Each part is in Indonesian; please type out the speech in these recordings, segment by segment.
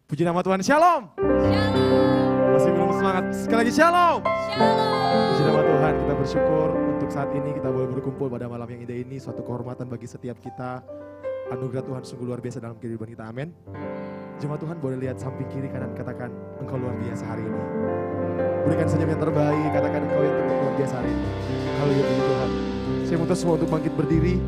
Puji nama Tuhan, shalom. Shalom. Masih belum semangat, sekali lagi shalom. Shalom. Puji nama Tuhan, kita bersyukur untuk saat ini kita boleh berkumpul pada malam yang indah ini. Suatu kehormatan bagi setiap kita. Anugerah Tuhan sungguh luar biasa dalam kehidupan kita, amin. Jemaat Tuhan boleh lihat samping kiri kanan, katakan engkau luar biasa hari ini. Berikan senyum yang terbaik, katakan engkau yang luar biasa hari ini. Haleluya puji Tuhan. Saya minta semua untuk bangkit berdiri.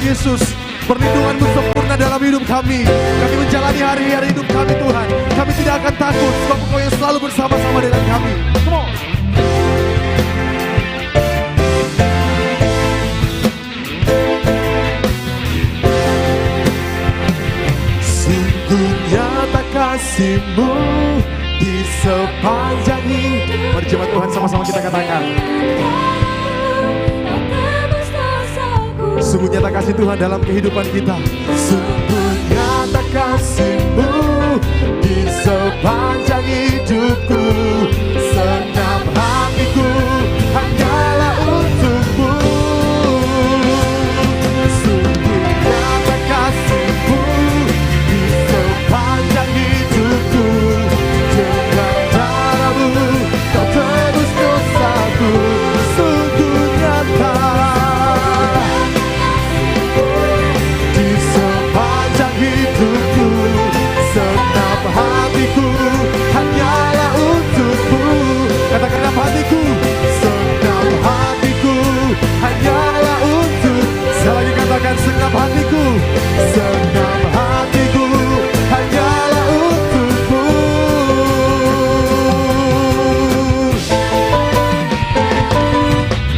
Yesus, perlindungan-Mu sempurna dalam hidup kami. Kami menjalani hari-hari hidup kami Tuhan. Kami tidak akan takut sebab Engkau yang selalu bersama-sama dengan kami. Come on. Sungguh nyata kasih-Mu di sepanjang hidup. Mari jemaat Tuhan sama-sama kita katakan. Sungguh nyata kasih Tuhan dalam kehidupan kita. Sungguh nyata kasih-Mu di sepanjang hidupku. Senam hatiku hanyalah untuk-Mu. Sungguh nyata kasih-Mu di sepanjang hidupku. Dengan darah-Mu hatiku hanyalah untukmu. Katakan dalam hatiku, segenap hatiku hanyalah untuk. Sekali lagi katakan, segenap hatiku, segenap hatiku hanyalah untukmu.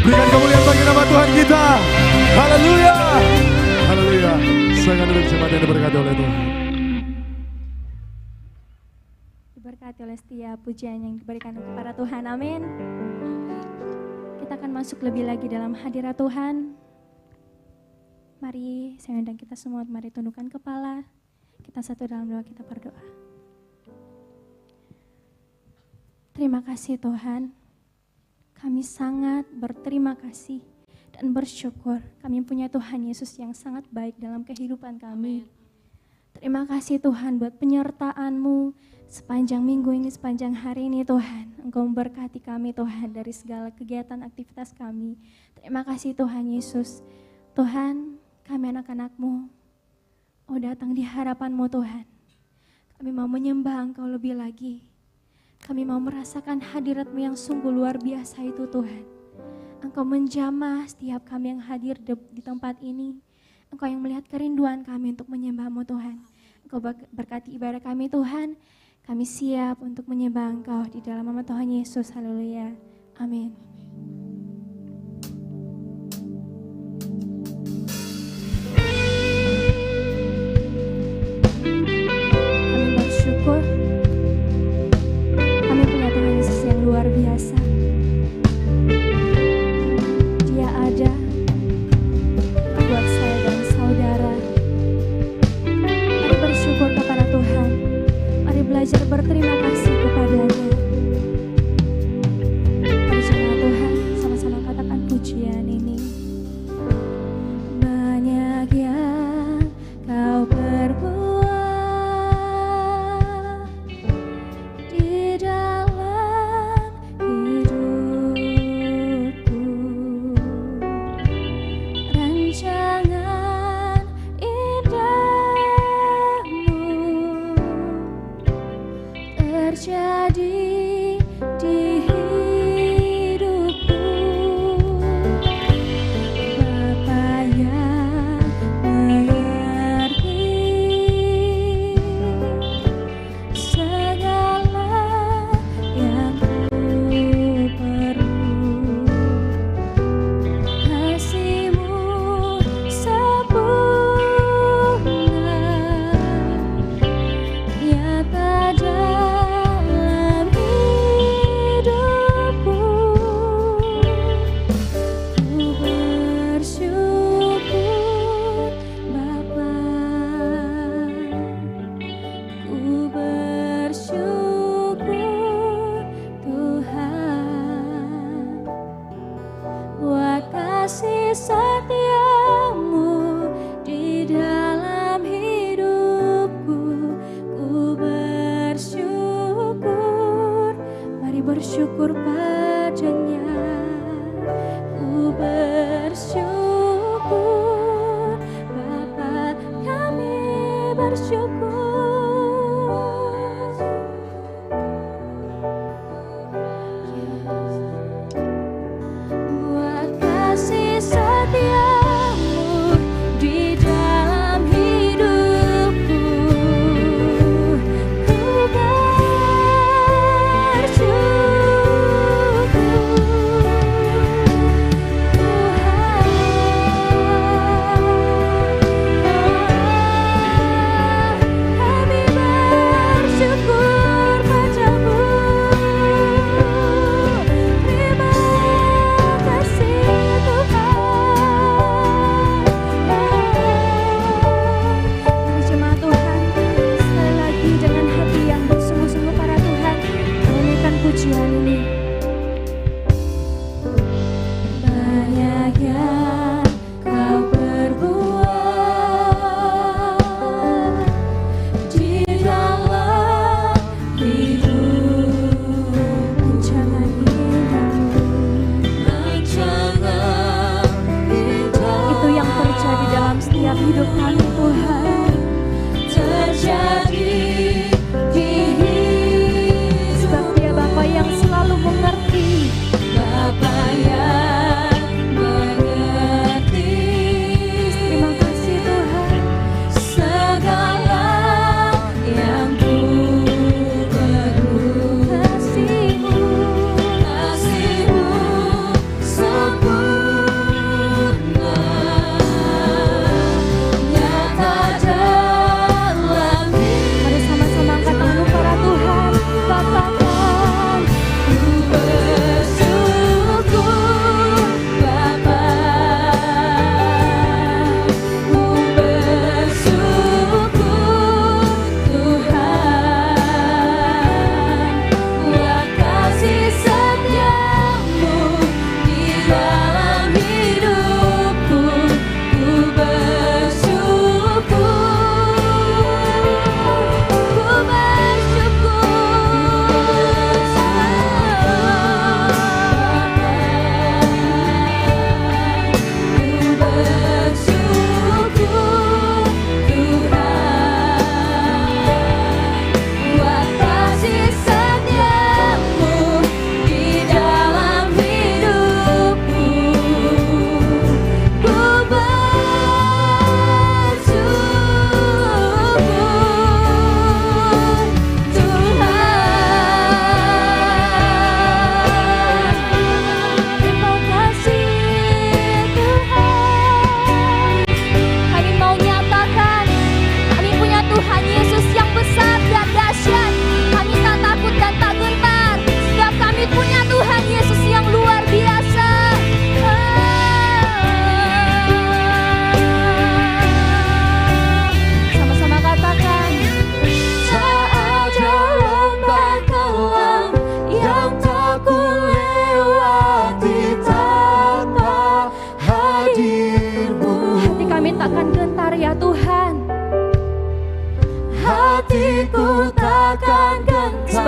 Berikan kemuliaan bagi nama Tuhan kita. Haleluya, haleluya. Silakan duduk jemaat yang diberkati oleh Tuhan. Diberkati oleh setiap pujian yang diberikan kepada Tuhan, amin. Kita akan masuk lebih lagi dalam hadirat Tuhan. Mari saya undang kita semua, mari tundukkan kepala. Kita satu dalam doa, kita berdoa. Terima kasih Tuhan, kami sangat berterima kasih dan bersyukur kami punya Tuhan Yesus yang sangat baik dalam kehidupan kami. Terima kasih Tuhan buat penyertaan-Mu sepanjang minggu ini, sepanjang hari ini Tuhan. Engkau memberkati kami Tuhan dari segala kegiatan aktivitas kami. Terima kasih Tuhan Yesus. Tuhan, kami anak-anak-Mu mau datang di harapan-Mu Tuhan. Kami mau menyembah Engkau lebih lagi. Kami mau merasakan hadirat-Mu yang sungguh luar biasa itu Tuhan. Engkau menjamah setiap kami yang hadir di tempat ini. Engkau yang melihat kerinduan kami untuk menyembah-Mu Tuhan. Engkau berkati ibadah kami Tuhan. Kami siap untuk menyembah Engkau di dalam nama Tuhan Yesus. Haleluya. Amin. Kami bersyukur. Kami punya Tuhan Yesus yang luar biasa. Dia ada buat saya dan saudara. Mari bersyukur kepada Tuhan. Mari belajar berterima kasih kepadanya. Mari jemaat Tuhan sama-sama katakan pujian ini. Banyak yang Kau perbuat di dalam hidupku. Rancangan indahmu terjadi di hidupku. Bapa yang mengerti segala yang ku perlu. Kasih-Mu sempurna nyata dalam hidupku. Ku bersyukur Bapa, ku bersyukur Tuhan buat kasih setia-Mu di dalam hidupku. Ku bersyukur, mari bersyukur padanya. Ku bersyukur Bapa, kami bersyukur. Buat kasih setia-Mu di dalam hidupku. Ku bersyukur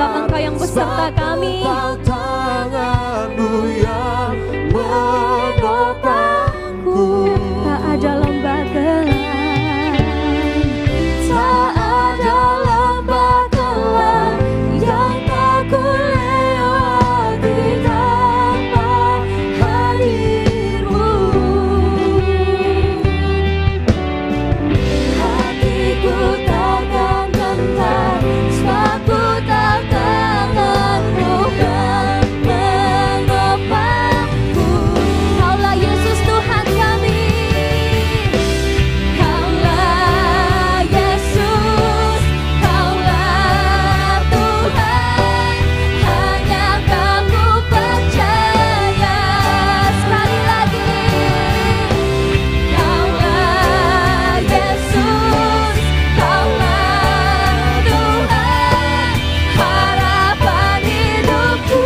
sebab Engkau yang beserta kami. Tangan-Mu yang menopangku. Tak ada lembah gelap, Tak ada lembah gelap yang tak kulewati tanpa hadir-Mu. Hatiku takkan gentar, sebab ku tak takkan bukan menopangku. Kaulah Yesus Tuhan kami. Kaulah Yesus, Kaulah Tuhan, hanya Kau ku percaya. Sekali lagi, Kaulah Yesus, Kaulah Tuhan, harapan hidupku.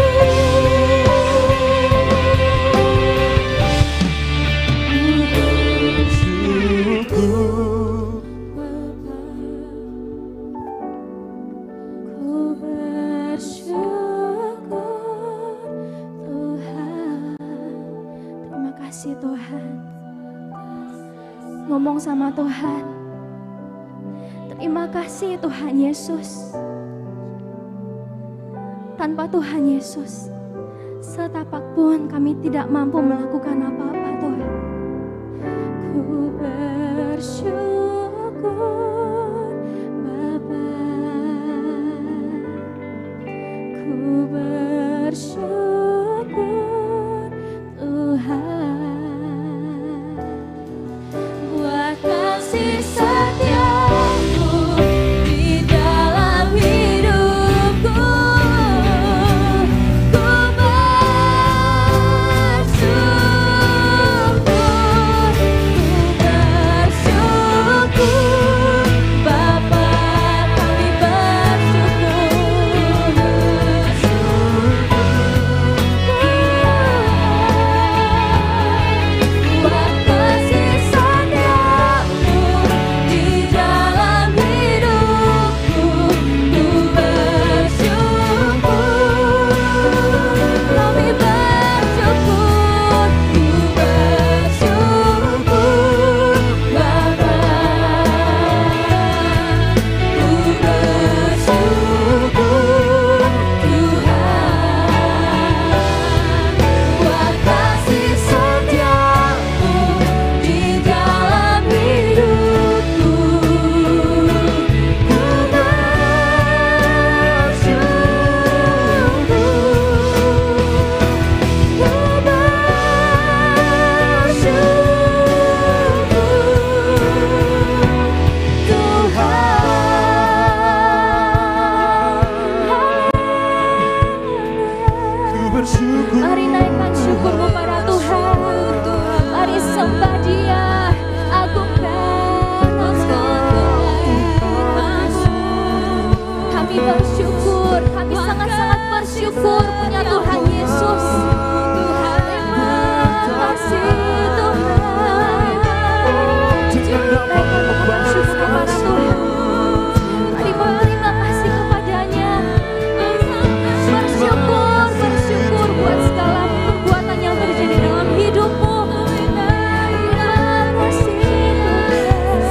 ku bersyukur Tuhan. Terima kasih Tuhan. Ngomong sama Tuhan. Terima kasih Tuhan Yesus. Tanpa Tuhan Yesus, setapak pun kami tidak mampu melakukan apa-apa Tuhan. Ku bersyukur Bapa, ku bersyukur Tuhan. Buat kasih setiamu di dalam hidupku, ku bersyukur, Bapa, kami buat kasih setiamu di dalam hidupku, ku bersyukur, kami bersyukur, ku bersyukur, Bapa, ku bersyukur, Tuhan, buat kasih setiamu di dalam hidupku, ku Bersyukur. Mari naikkan syukurmu pada Tuhan. Mari sembah Dia, agungkan kami bersyukur, kami sangat-sangat bersyukur punya Tuhan Yesus. Terima kasih Tuhan. Naikkan syukur kepada Tuhan. Mari berterima kasih kepadanya. Bersyukur, bersyukur buat segala perbuatan yang terjadi dalam hidupmu. Terima kasih Tuhan.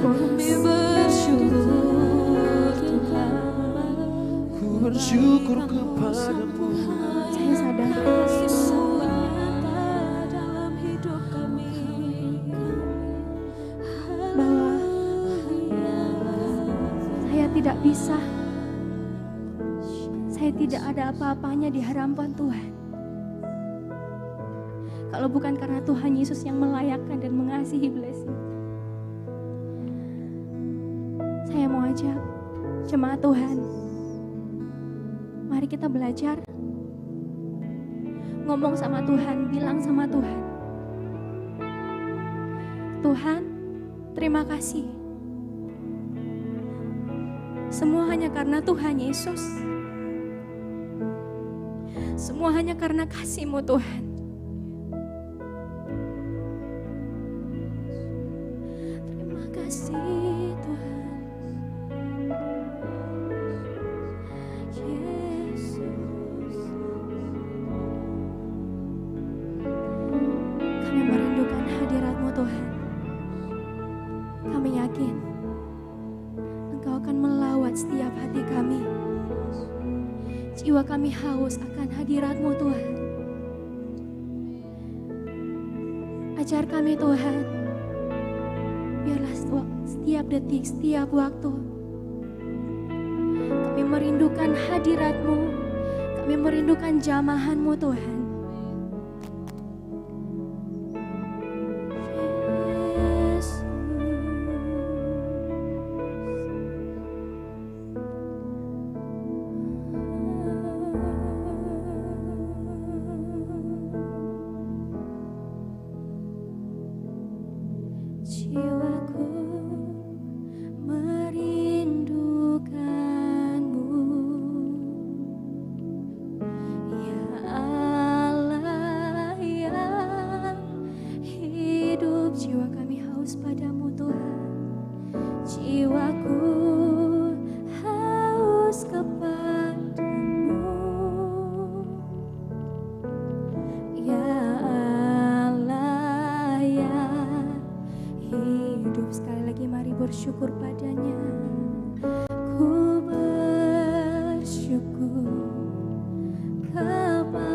Kami bersyukur Tuhan. Ku bersyukur kepadamu. Saya sadar Kasih-Mu nyata dalam hidup kami. bahwa saya tidak bisa. Saya tidak ada apa-apanya di hadapan Tuhan. Kalau bukan karena Tuhan Yesus yang melayakkan dan mengasihi blessing. Saya mau ajak jemaat Tuhan. Mari kita belajar. Ngomong sama Tuhan, bilang sama Tuhan. Tuhan, terima kasih. Semua hanya karena Tuhan Yesus. Semua hanya karena kasih-Mu Tuhan. Terima kasih Tuhan. Yesus. Kami merindukan hadirat-Mu Tuhan. Kami yakin Engkau akan melawat setiap hati kami. Jiwa kami haus akan hadirat-Mu Tuhan. Ajar kami Tuhan. Biarlah setiap detik, setiap waktu kami merindukan hadirat-Mu. Kami merindukan jamahan-Mu Tuhan. Jiwaku merindukan-Mu, ya Allah yang hidup. Jiwa kami haus padamu Tuhan. Jiwaku haus kepadamu, ya Allah yang hidup. Sekali lagi mari bersyukur padanya. Ku bersyukur kepadamu,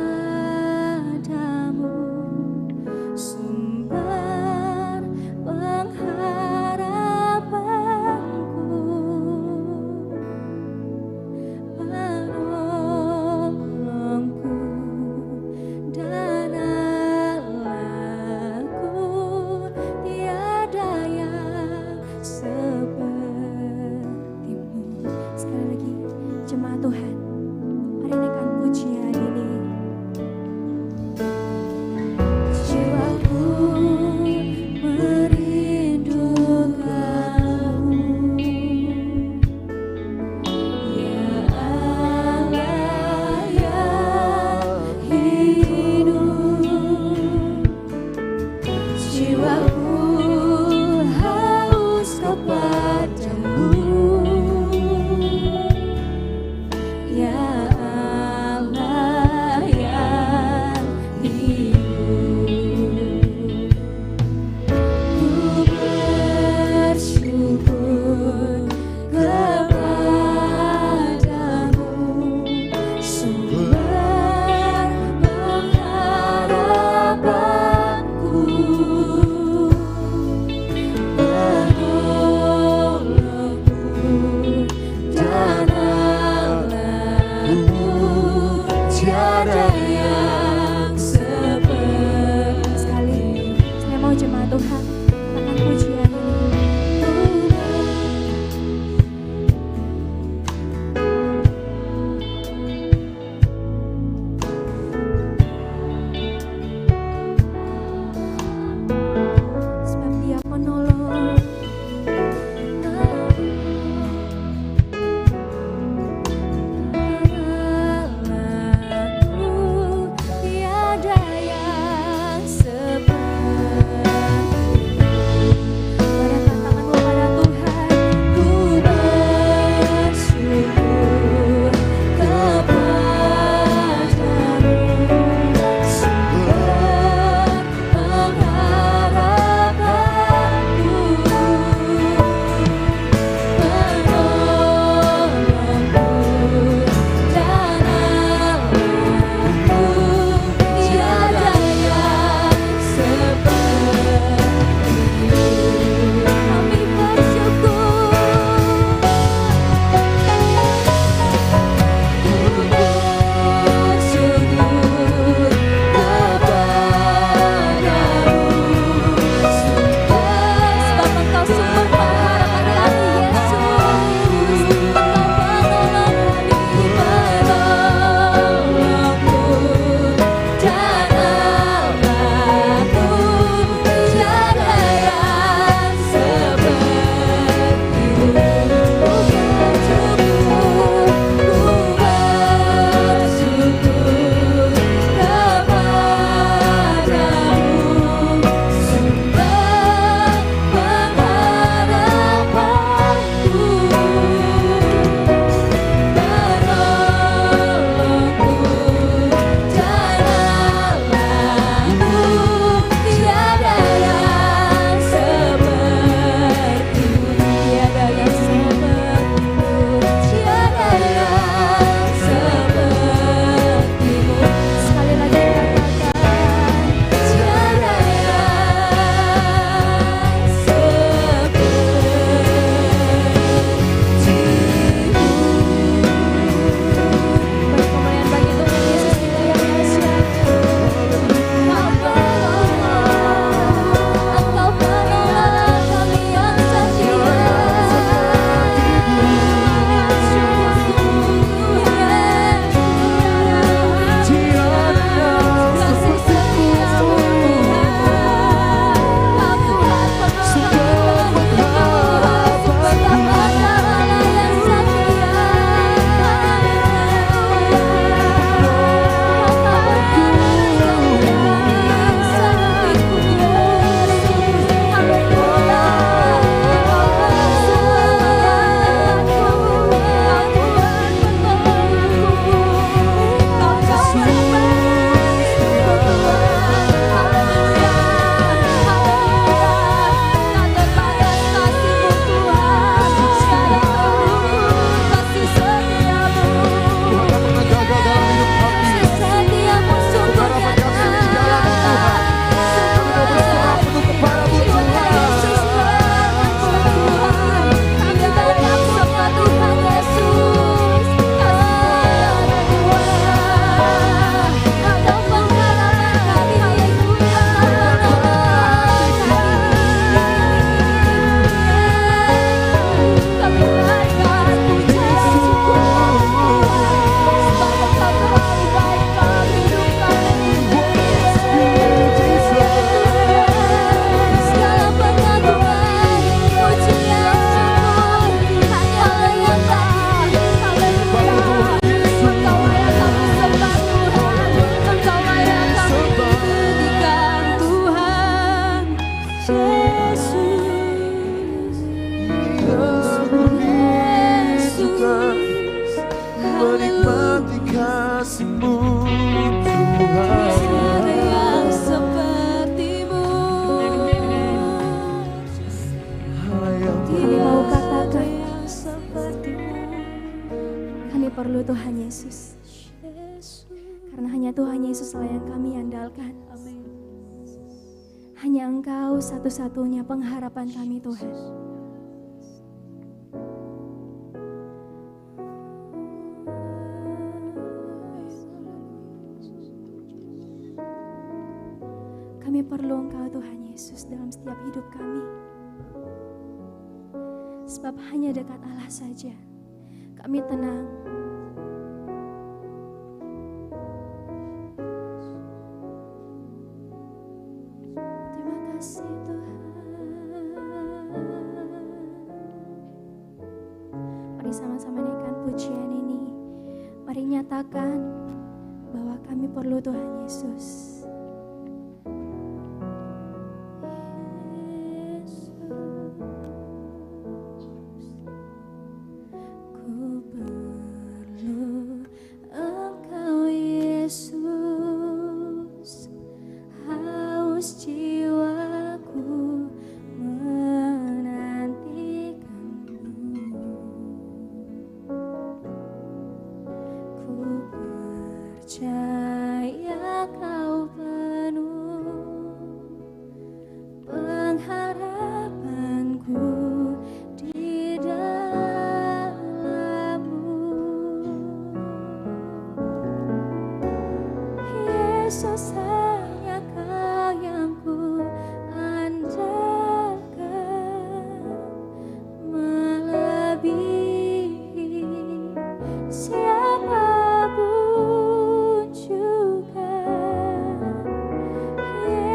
sumber pengharapanku, penolongku dan Allahku. Tiada yang sepertimu. Sekali lagi jemaat Tuhan, mari naikkan pujian ini. Kami mau katakan, kami perlu Tuhan Yesus. Karena hanya Tuhan Yesuslah yang kami andalkan. Hanya Engkau satu-satunya pengharapan kami, Tuhan. Kami perlu Engkau, Tuhan Yesus, dalam setiap hidup kami. Sebab hanya dekat Allah saja kami tenang. Terima kasih Tuhan. Mari sama-sama naikkan pujian ini. Mari nyatakan bahwa kami perlu Tuhan Yesus.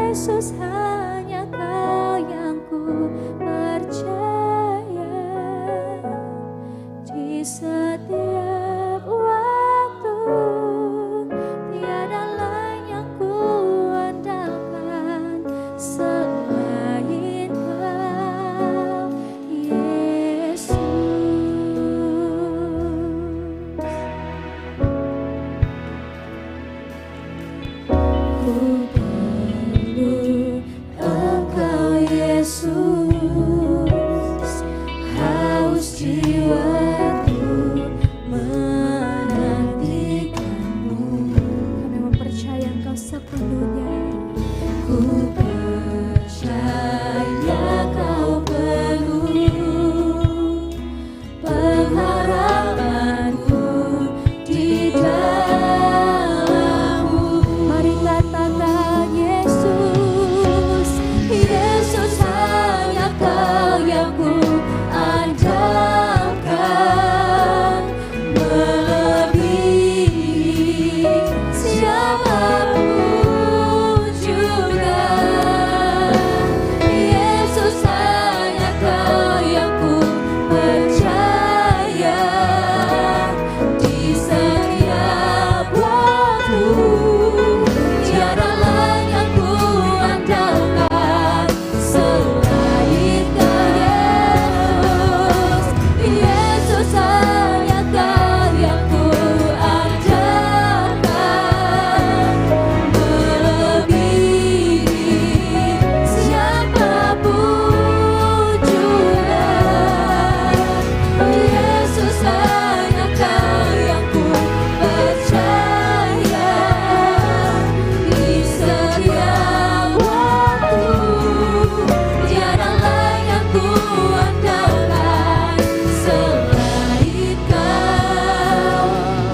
Yesus, hanya Kau yang ku percaya. Di setiap waktu tiada lain yang ku andalkan selain Kau, Yesus. Ku perlu Engkau, Yesus, haus jiwaku menantikanmu. Kami mempercaya Engkau sepenuhnya. Ku percaya Kau penuh pengharapanku di dalam-Mu. Mari katakan Yesus, Yesus, hanya Kau yang ku andalkan, melebihi siapapun juga. Yesus, hanya Kau yang ku percaya. Di setiap waktu tiada lain yang ku andalkan selain Kau, Yesus. Yesus, hanya Kau yang ku andalkan, melebihi siapapun juga. Yesus, hanya Kau yang ku percaya. Di setiap waktu tiada lain yang ku andalkan selain Kau,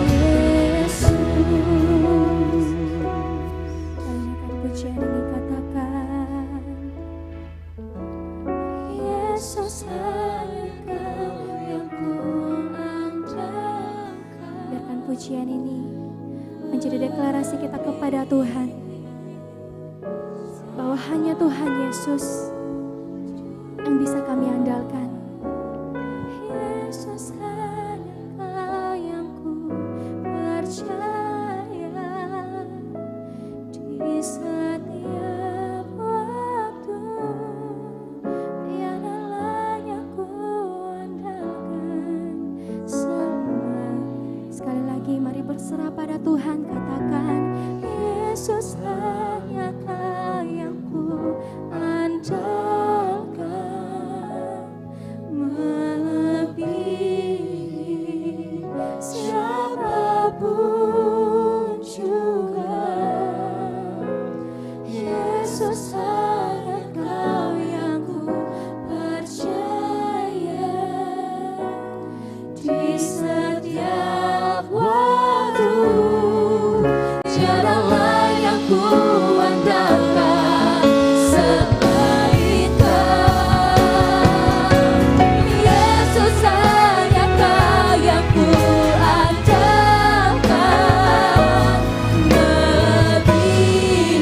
Yesus. Tanyakan pujian ini, katakan Yesus, hanya Kau yang ku andalkan. Biarkan pujian ini menjadi deklarasi kita kepada Tuhan, bahwa hanya Tuhan Yesus yang bisa kami andalkan. Yesus, hanya Kau yang ku percaya. Di setiap waktu tiada lain yang ku andalkan semua. Sekali lagi mari berserah pada Tuhan, katakan Yesus, hanya Kau yang ku andalkan, ku andalkan selain Kau. Yesus hanya Kau yang ku andalkan, melebihi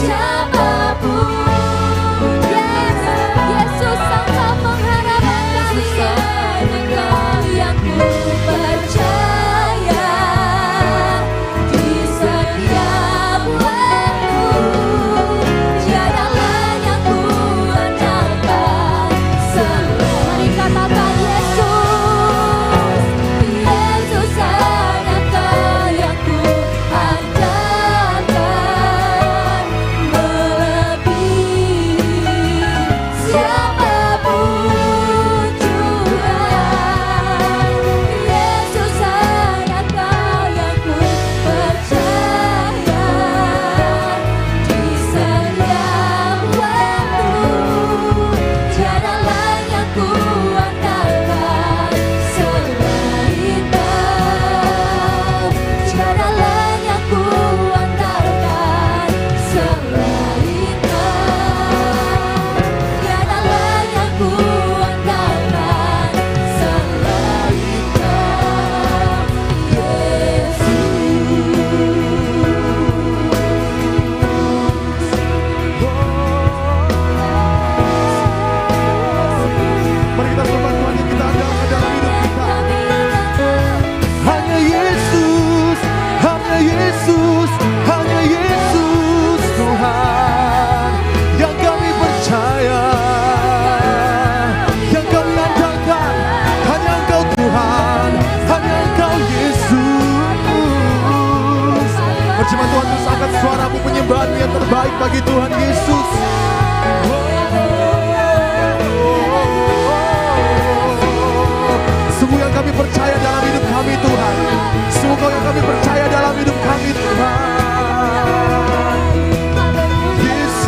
siapapun. Yesus sangat mengharapkan hanya Kau yang ku percaya di setiap waktu. Tiada lain yang ku andalkan selain. Mari katakan Yesus, Yesus hanya Kau yang ku andalkan, melebihi siapapun juga. Yesus hanya Kau yang ku percaya di setiap waktu. Tiada lain yang ku andalkan selain Kau. Tiada lain yang ku andalkan selain Kau. Tiada lain yang ku andalkan selain Kau, Mari kita sembah Tuhan yang kita andalkan dalam hidup kita. Hanya Yesus, hanya Yesus, hanya Yesus Tuhan yang kami percaya, yang kami andalkan. Hanya Engkau Tuhan, hanya Engkau Yesus. Berjemaat Tuhan, terus angkat suaramu, penyembahanmu yang terbaik bagi Tuhan Yesus. Sungguh yang kami percaya dalam hidup kami Tuhan, sungguh yang kami percaya dalam hidup kami Tuhan. Yesus,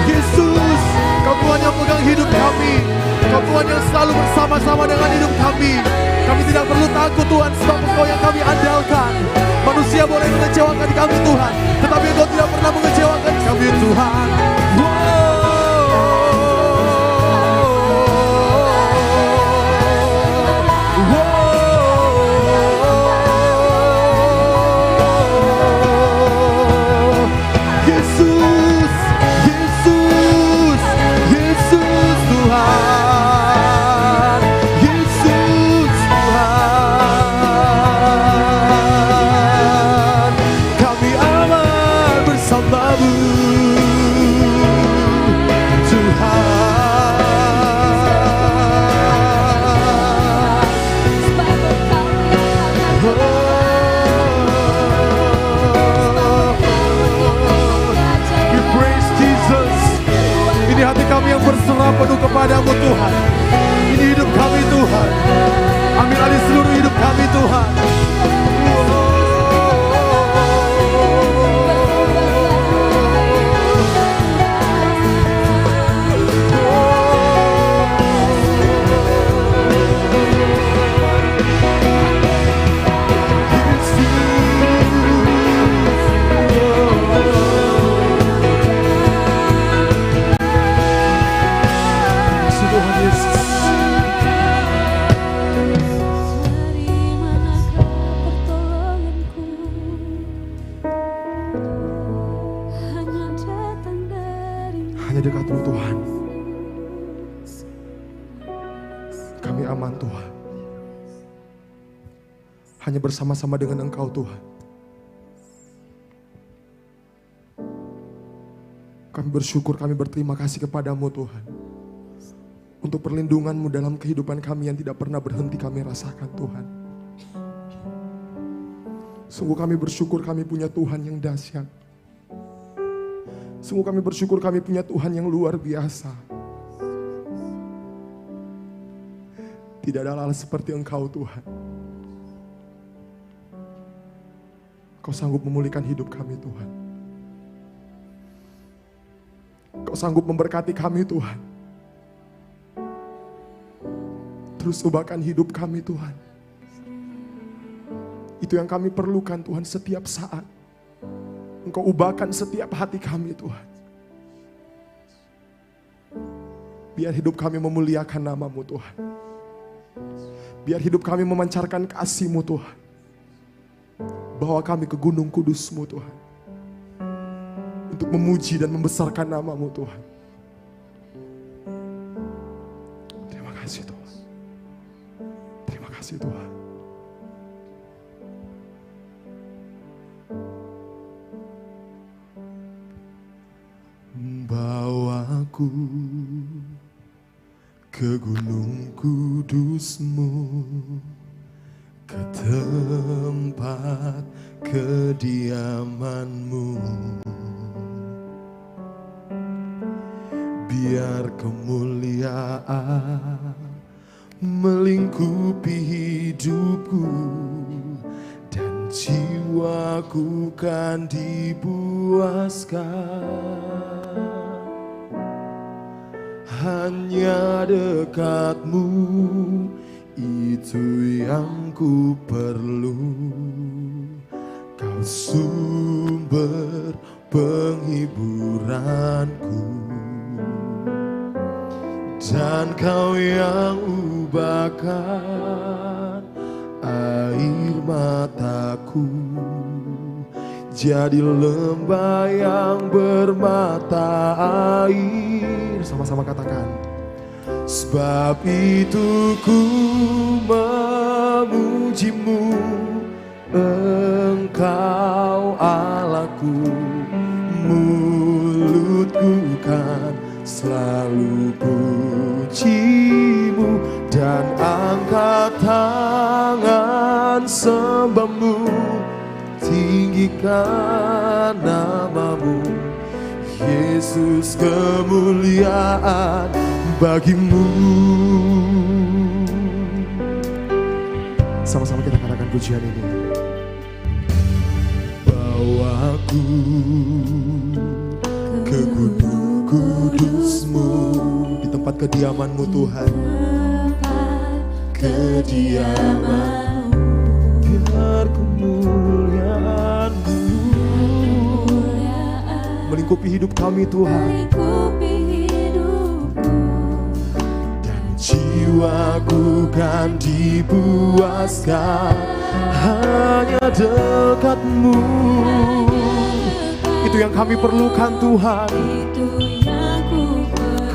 Yesus, Kau Tuhan yang pegang hidup kami, Kau Tuhan yang selalu bersama-sama dengan hidup kami. Kami tidak perlu takut Tuhan, sebab Engkau yang kami andalkan. Manusia boleh mengecewakan kami Tuhan, tetapi Engkau tidak pernah mengecewakan kami Tuhan. Yesus, Yesus, Yesus Tuhan, Yesus Tuhan, kami aman bersamamu Tuhan. We praise Jesus. Ini hati kami yang berserah penuh kepadamu Tuhan. Ini hidup kami Tuhan. Ambil alih seluruh hidup kami Tuhan. Tuhan Yesus. dari manakah pertolonganku? Hanya datang dari Hanya dekat-Mu Tuhan. Kami aman Tuhan. Hanya bersama-sama dengan Engkau Tuhan. Kami bersyukur, kami berterima kasih kepadamu Tuhan. Untuk perlindungan-Mu dalam kehidupan kami yang tidak pernah berhenti kami rasakan Tuhan. Sungguh kami bersyukur kami punya Tuhan yang dahsyat. Sungguh kami bersyukur kami punya Tuhan yang luar biasa. Tidak ada hal seperti Engkau Tuhan. Kau sanggup memulihkan hidup kami Tuhan. Kau sanggup memberkati kami Tuhan. Terus ubahkan hidup kami Tuhan. Itu yang kami perlukan Tuhan setiap saat. Engkau ubahkan setiap hati kami Tuhan. Biar hidup kami memuliakan nama-Mu Tuhan. Biar hidup kami memancarkan kasih-Mu Tuhan. Bawa kami ke gunung kudus-Mu Tuhan. Untuk memuji dan membesarkan nama-Mu Tuhan. Terima kasih Tuhan. Terima kasih Tuhan. Bawaku ke gunung kudus-Mu, ke tempat kediaman-Mu. Biar kemuliaan melingkupi hidupku, dan jiwaku kan dipuaskan. Hanya dekat-Mu, itu yang ku perlu. Kau sumber penghiburanku, dan Kau yang ubahkan air mataku jadi lembah yang bermata air. Sama-sama katakan. Sebab itu ku memuji-Mu, Engkau Allahku. Mulutku kan selalu puji-Mu, dan angkat tangan sembah-Mu, tinggikan nama-Mu. Yesus, kemuliaan bagi-Mu. Sama-sama kita katakan pujian ini. Bawaku ke gunung kudus-Mu, di tempat kediaman-Mu Tuhan. Kediaman-Mu, biar kemuliaan-Mu melingkupi hidup kami Tuhan. Dan jiwaku kan dipuaskan hanya dekat-Mu. Itu yang kami perlukan Tuhan.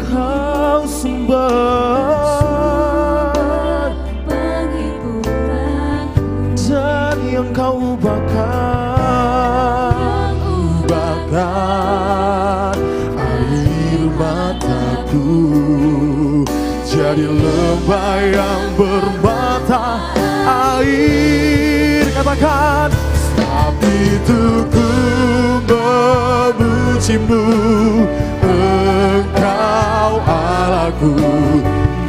Kau sumber dan yang Kau ubahkan air mataku jadi lembah yang bermata air. Katakan. Sebab itu ku memuji-Mu, Engkau Allahku.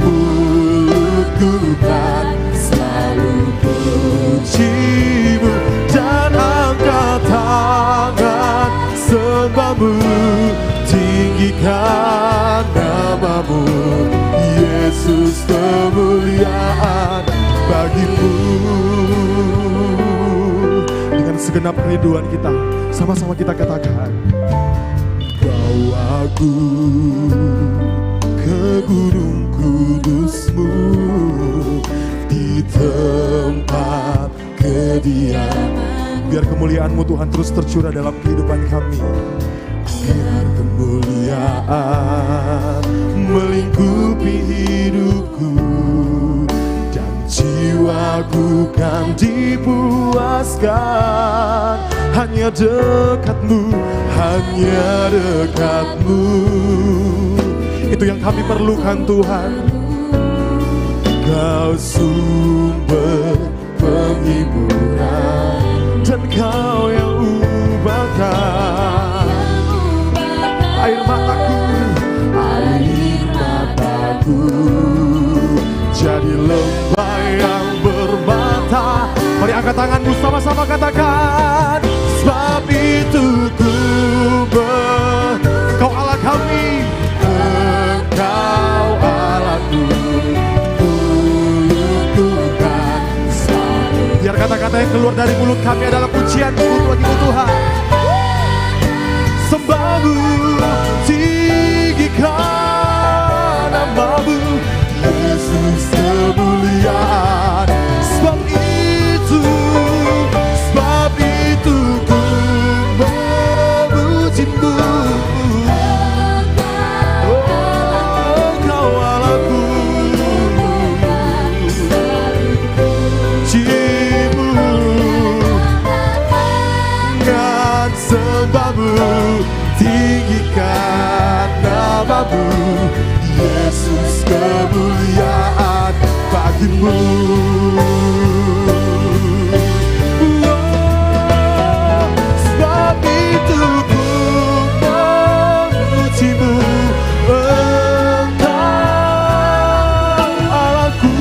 Mulutku kan selalu puji-Mu, dan angkat tangan sembah-Mu, tinggikan nama-Mu. Yesus, kemuliaan bagi-Mu. Dengan segenap kerinduan kita, sama-sama kita katakan. Bawaku ke gunung kudus-Mu, di tempat kediaman. Biar kemuliaan-Mu Tuhan terus tercurah dalam kehidupan kami. Biar kemuliaan melingkupi hidupku, dan jiwaku kan dipuaskan hanya dekat-Mu, hanya dekat-Mu. Itu yang kami perlukan Tuhan. Kau sumber penghiburan, dan Kau yang ubahkan air mataku jadi lembah yang bermata. Mari angkat tanganmu, sama-sama katakan. Sebab itu ku Engkau Allah kami, Engkau Allahku. Mulutku kan selalu. Biar kata-kata yang keluar dari mulut kami adalah pujian bagimu Tuhan. Sembahmu, tinggikan namamu, Yesus kemuliaan. Sebab itu ku memujimu. Engkau Allahku, pujimu dengan sembahmu, tinggikan namamu, Yesus kemuliaan bagimu. Sebab itu ku memujimu, Engkau Allahku,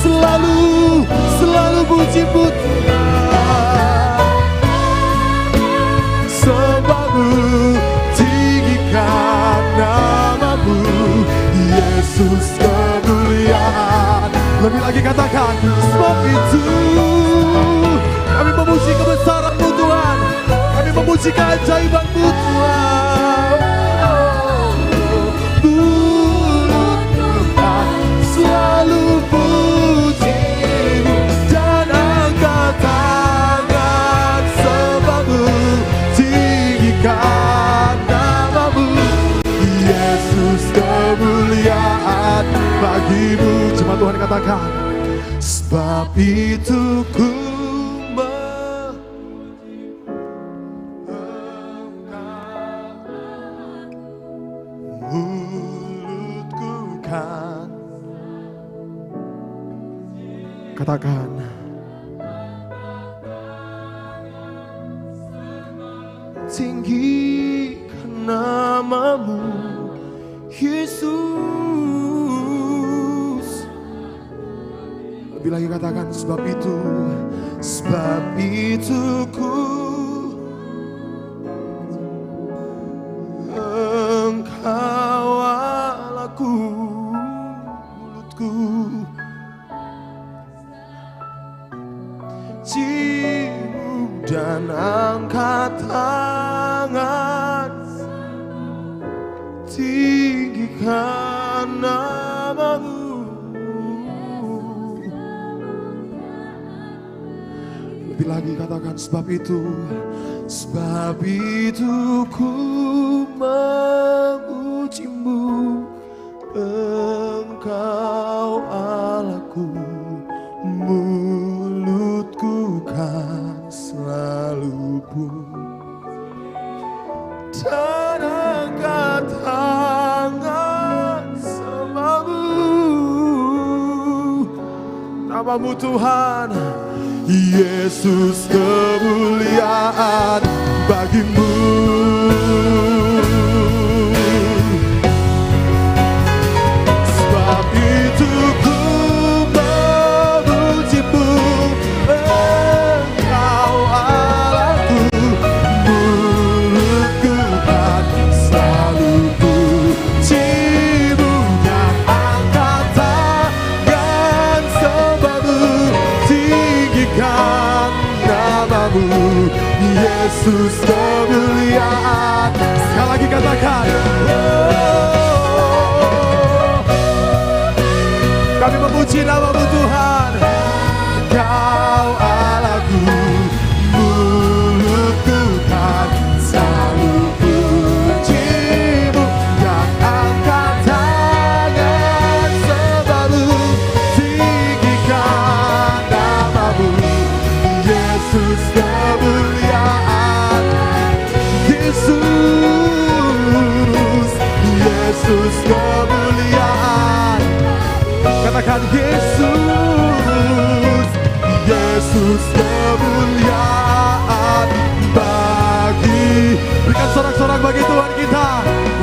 selalu pujimu Tuhan. Sembahmu, tinggikan namamu, Yesus kemuliaan. Lebih lagi katakan, sebab itu kami memuji kebesaran-Mu Tuhan, kami memuji keajaiban-Mu Tuhan. Mulut Tuhan selalu pujimu, dan angkat tangan sembahmu, tinggikan namamu, Yesus kemuliaan bagimu. Cuma Tuhan katakan, sebab itu ku mulutku kan. Katakan, tinggikan namamu, Yesus. Lebih lagi katakan, sebab itu ku Engkau Allahku, mulutku cium dan angkat tangan, tinggikan namamu. Lebih lagi katakan, sebab itu ku memujimu, Engkau Allahku, mulutku kan selalu dan angkat tangan sembahmu, namamu Tuhan, Yesus kemuliaan bagimu. Sebab itu ku memujimu, Engkau Allahku, mulutku kan selalu pujimu, dan angkat tangan sembahmu, tinggikan namamu, Yesus kemuliaan. Sekali lagi katakan, kami memuji namamu Tuhan, Engkau Allahku, mulutku kan selalu pujimu, dan angkat tangan sembahmu, tinggikan namamu, Yesus kemuliaan. Yesus kemuliaan. Katakan, Yesus kemuliaan bagi. Berikan sorak-sorak bagi Tuhan kita.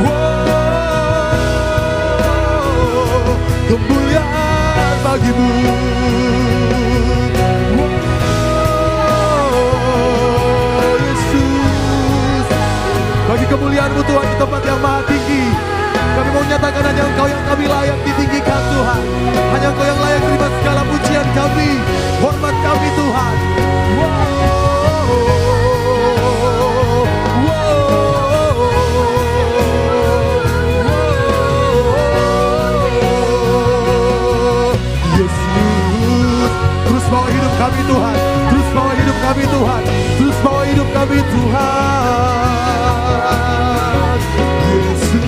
Wow, kemuliaan bagimu. Wow, Yesus, bagi kemuliaan-Mu Tuhan di tempat yang maha tinggi. Kami mau nyatakan hanya Engkau yang kami layak ditinggikan Tuhan. Hanya Engkau yang layak terima segala pujian kami. Hormat kami Tuhan. Yesus, terus bawa hidup kami Tuhan. Terus bawa hidup kami Tuhan. Terus bawa hidup kami Tuhan. Yesus,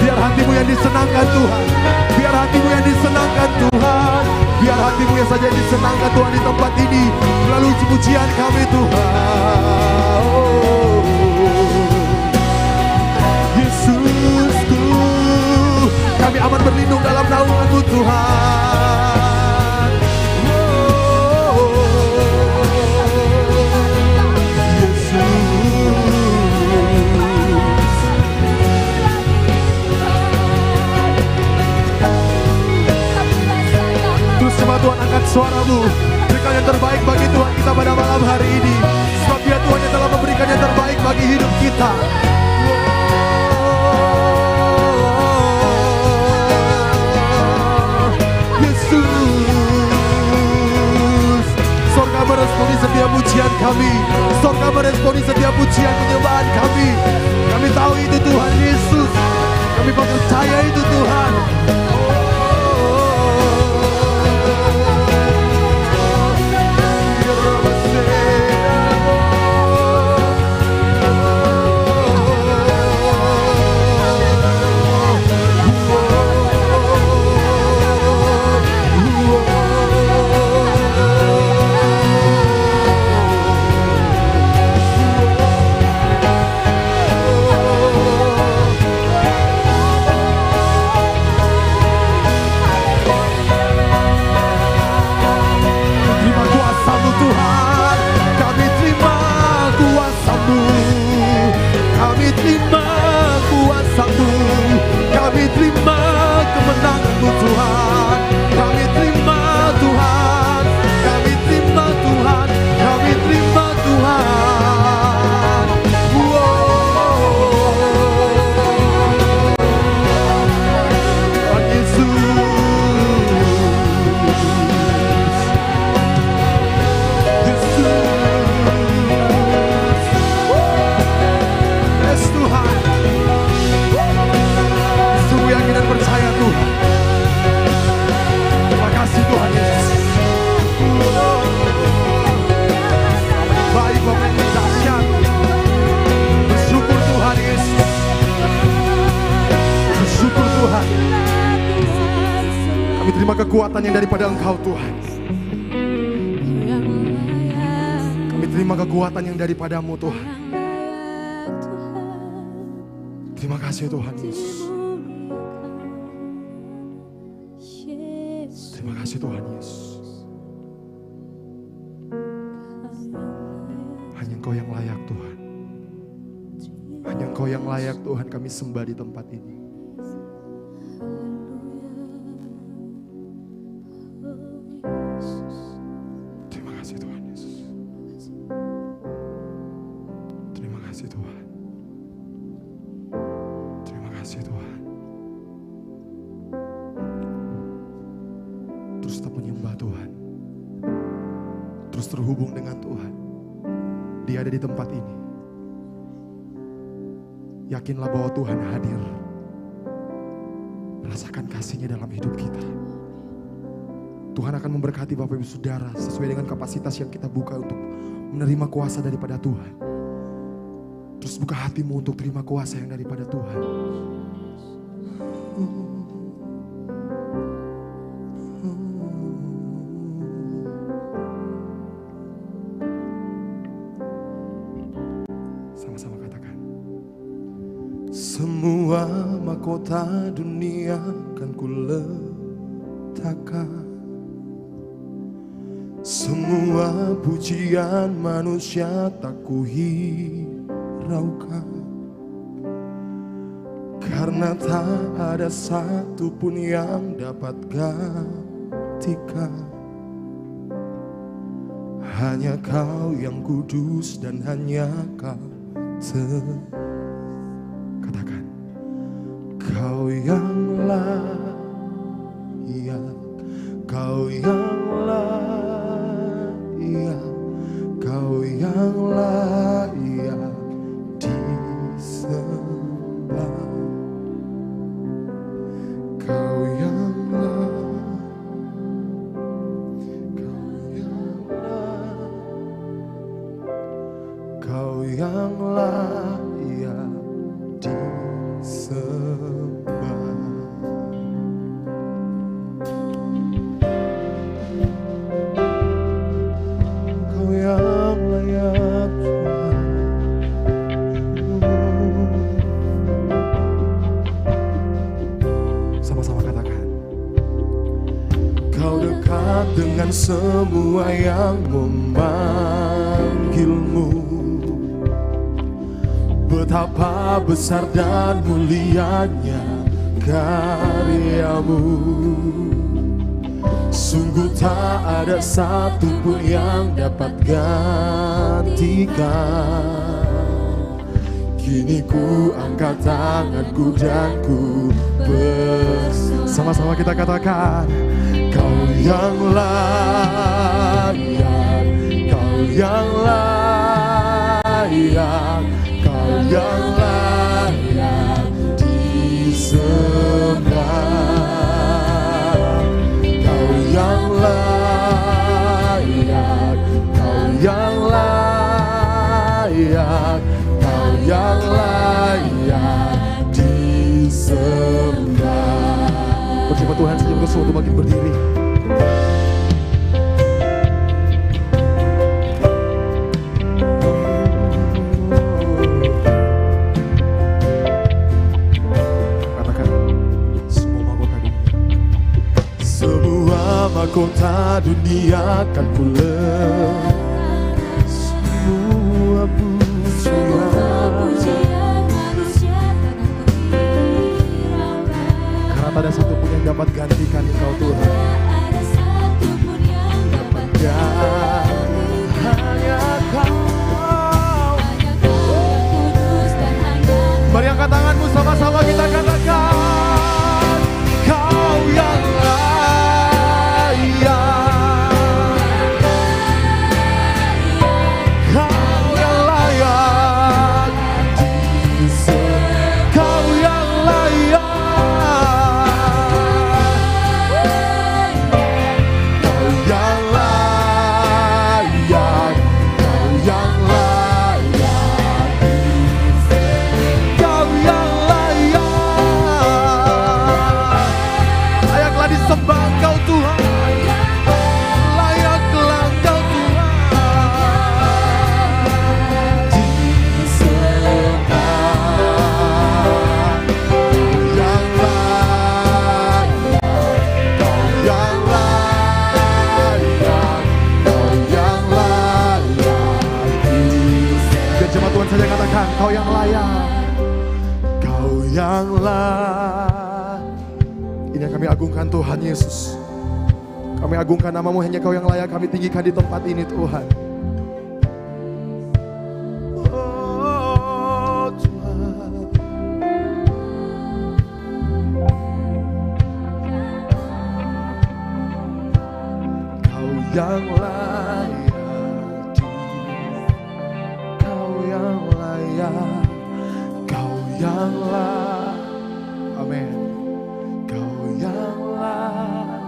biar hatimu yang disenangkan Tuhan. Biar hatimu yang disenangkan Tuhan. Biar hatimu yang saja disenangkan Tuhan di tempat ini melalui pujian kami Tuhan. Yesusku, kami aman berlindung dalam naungan-Mu Tuhan. Terus coba Tuhan angkat suaramu, berikan yang terbaik bagi Tuhan kita pada malam hari ini. Sebab Dia Tuhan yang telah memberikan yang terbaik bagi hidup kita. Yesus, Sorga meresponi setiap pujian kami. Sorga meresponi setiap pujian penyembahan kami. Kami tahu itu Tuhan Yesus. Kami percaya itu Tuhan. Kami terima kemenangan-Mu Tuhan. Kami terima Tuhan. Kami terima Tuhan. Kami terima Tuhan. Tuhan Yesus. Yesus. Yes Tuhan. Yakin dan percaya Tuhan. Terima kasih Tuhan Yesus. Baik Bapak yang dahsyat. Bersyukur Tuhan Yesus. Bersyukur Tuhan. Kami terima kekuatan yang daripada Engkau Tuhan. Kami terima kekuatan yang daripada-Mu Tuhan. Terima kasih Tuhan Yesus. Terima kasih Tuhan Yesus. Hanya Engkau yang layak Tuhan. Hanya Engkau yang layak Tuhan kami sembah di tempat ini. Terima kasih Tuhan Yesus. Terima kasih Tuhan. Terima kasih Tuhan. Terus tetap menyembah Tuhan. Terus terhubung dengan Tuhan. Dia ada di tempat ini. Yakinlah bahwa Tuhan hadir. Rasakan kasih-Nya dalam hidup kita. Tuhan akan memberkati Bapak Ibu Saudara sesuai dengan kapasitas yang kita buka untuk menerima kuasa daripada Tuhan. Terus buka hatimu untuk terima kuasa yang daripada Tuhan. Sama-sama katakan. Semua mahkota dunia kan kuletakkan, semua pujian manusia tak kuhiraukan, karena tak ada satupun yang dapat gantikan. Hanya Kau yang kudus dan hanya Kau katakan, Kau yang layak, Kau Kau yang layak, Kau yang layak disembah. Kau yang layak, Kau yang layak disembah. Kau yang layak Tuhan. Sama-sama katakan. Kau dekat dengan semua yang memanggilmu. Betapa besar dan mulianya karyamu. Sungguh tak ada satupun yang dapat gantikan. Kini ku angkat tanganku dan ku sama-sama kita katakan. Kau yang layak, Kau yang layak, Kau yang layak disembah. Kau yang layak, Kau yang layak, Kau yang layak disembah. Berjumpa Tuhan senyum ke semua makin berdiri. Mahkota dunia kan pulih. Semua pujian manusia takkan kuhiraukan. karena tak ada satupun yang dapat gantikan Engkau Tuhan. Tak ada satupun yang dapat Hanya Kau. hanya Kau yang kudus dan hanya Mari angkat tanganmu sama-sama kita katakan. Kau yang saja katakan, Kau yang layak, Kau yang layak. Ini yang kami agungkan Tuhan Yesus. Kami agungkan namamu, hanya Kau yang layak kami tinggikan di tempat ini Tuhan. Oh Tuhan. Kau yang layak. Kau yang layak, amin. Kau yang layak,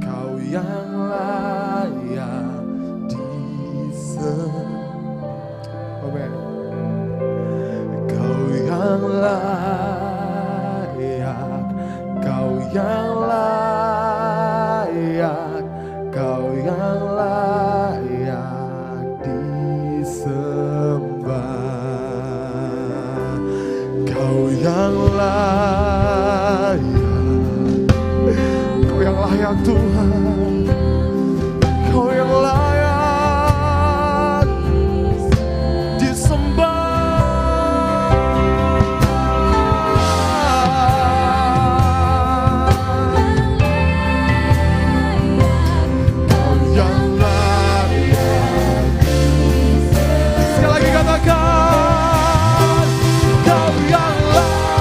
Kau yang layak disembah, amin. Kau yang layak, Kau yang layak, Kau yang layak disembah. Kau yang layak, Kau yang layak Tuhan, Kau yang layak disembah. Kau yang layak. Sekali lagi katakan, Kau yang layak.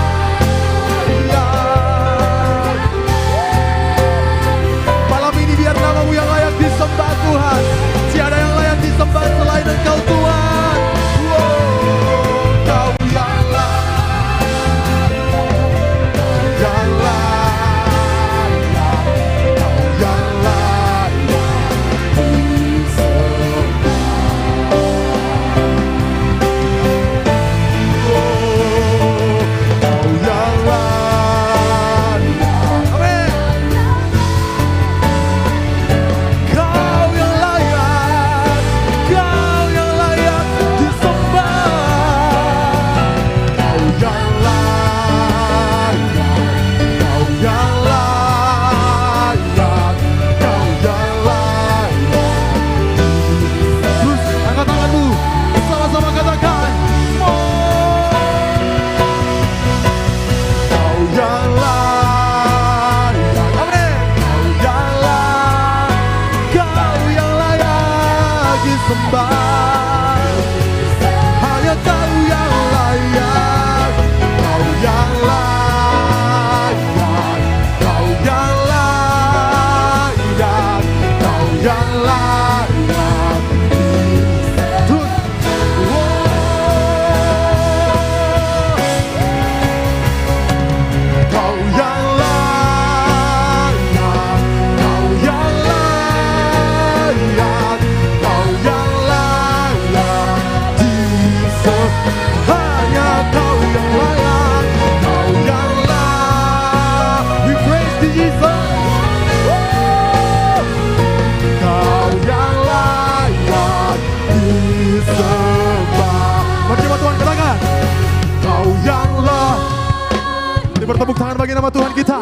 bertepuk tangan bagi nama Tuhan kita.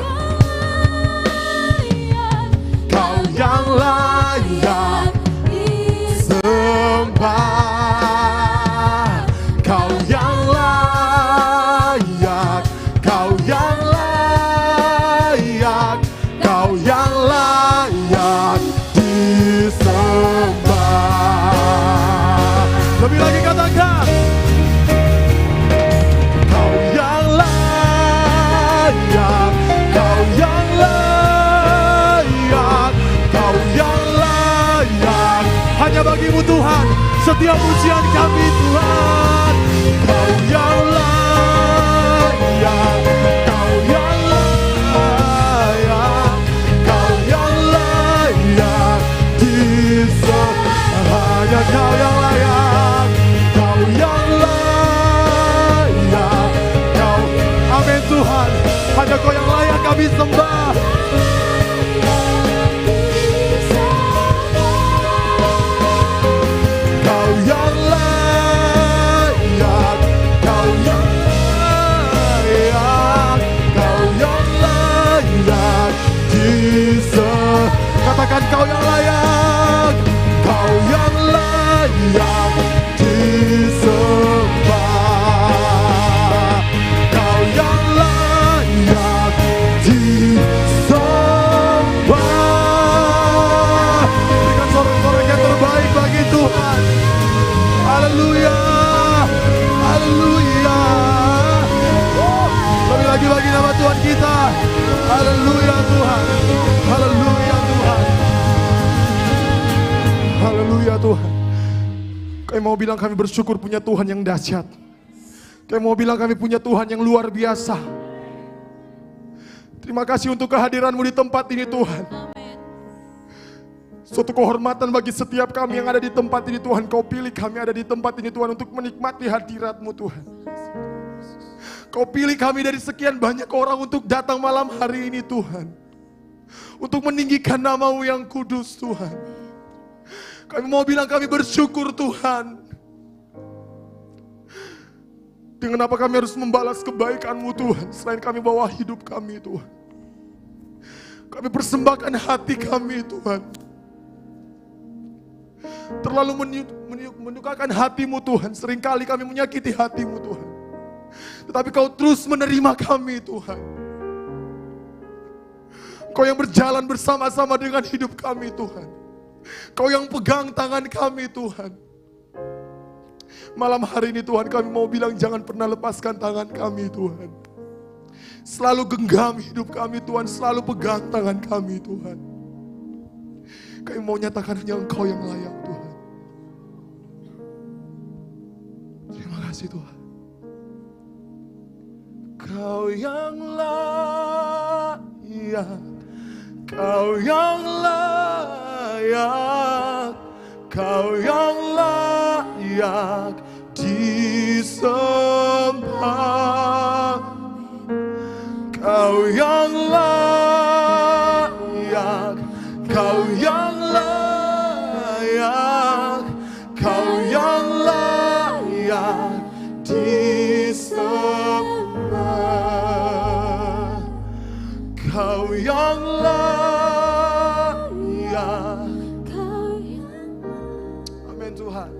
Kau yang layak sembah, Kau yang layak, Kau yang layak, Kau yang layak disembah. Lebih lagi katakan, Kau yang layak, Kau yang layak, Kau yang layak. Hanya bagimu Tuhan setiap pujian kami Tuhan. Kau yang layak, Kau yang layak, Kau yang layak disembah. Hanya Kau yang layak, Kau yang layak, Kau. Amin Tuhan, hanya Kau yang layak kami sembah. Kau yang layak, Kau yang layak, Kau yang layak disembah. Katakan Kau yang layak, Kau yang layak disembah. Kau yang layak disembah. Berikan sorak-sorak yang terbaik bagi Tuhan. Haleluya, haleluya. Lebih lagi bagi nama Tuhan kita. Haleluya Tuhan, haleluya Tuhan, haleluya Tuhan. Kami mau bilang kami bersyukur punya Tuhan yang dahsyat. Kami mau bilang kami punya Tuhan yang luar biasa. Terima kasih untuk kehadiran-Mu di tempat ini Tuhan. Suatu kehormatan bagi setiap kami yang ada di tempat ini Tuhan. Kau pilih kami ada di tempat ini Tuhan untuk menikmati hadirat-Mu Tuhan. Kau pilih kami dari sekian banyak orang untuk datang malam hari ini Tuhan. Untuk meninggikan nama-Mu yang kudus Tuhan. Kami mau bilang kami bersyukur Tuhan. Dengan apa kami harus membalas kebaikan-Mu Tuhan, selain kami bawa hidup kami Tuhan. Kami persembahkan hati kami Tuhan. Terlalu menyukakan hati-Mu Tuhan. Seringkali kami menyakiti hati-Mu Tuhan. Tetapi Kau terus menerima kami Tuhan. Kau yang berjalan bersama-sama dengan hidup kami Tuhan. Kau yang pegang tangan kami Tuhan. Malam hari ini Tuhan kami mau bilang jangan pernah lepaskan tangan kami Tuhan. Selalu genggam hidup kami Tuhan. Selalu pegang tangan kami Tuhan. Kami mau nyatakan hanya Engkau yang layak Tuhan. Terima kasih Tuhan. Kau yang layak, Kau yang layak, Kau yang layak disembah. Kau yang layak, Kau yang layak, Kau yang layak disembah. Kau yang layak. Amin Tuhan.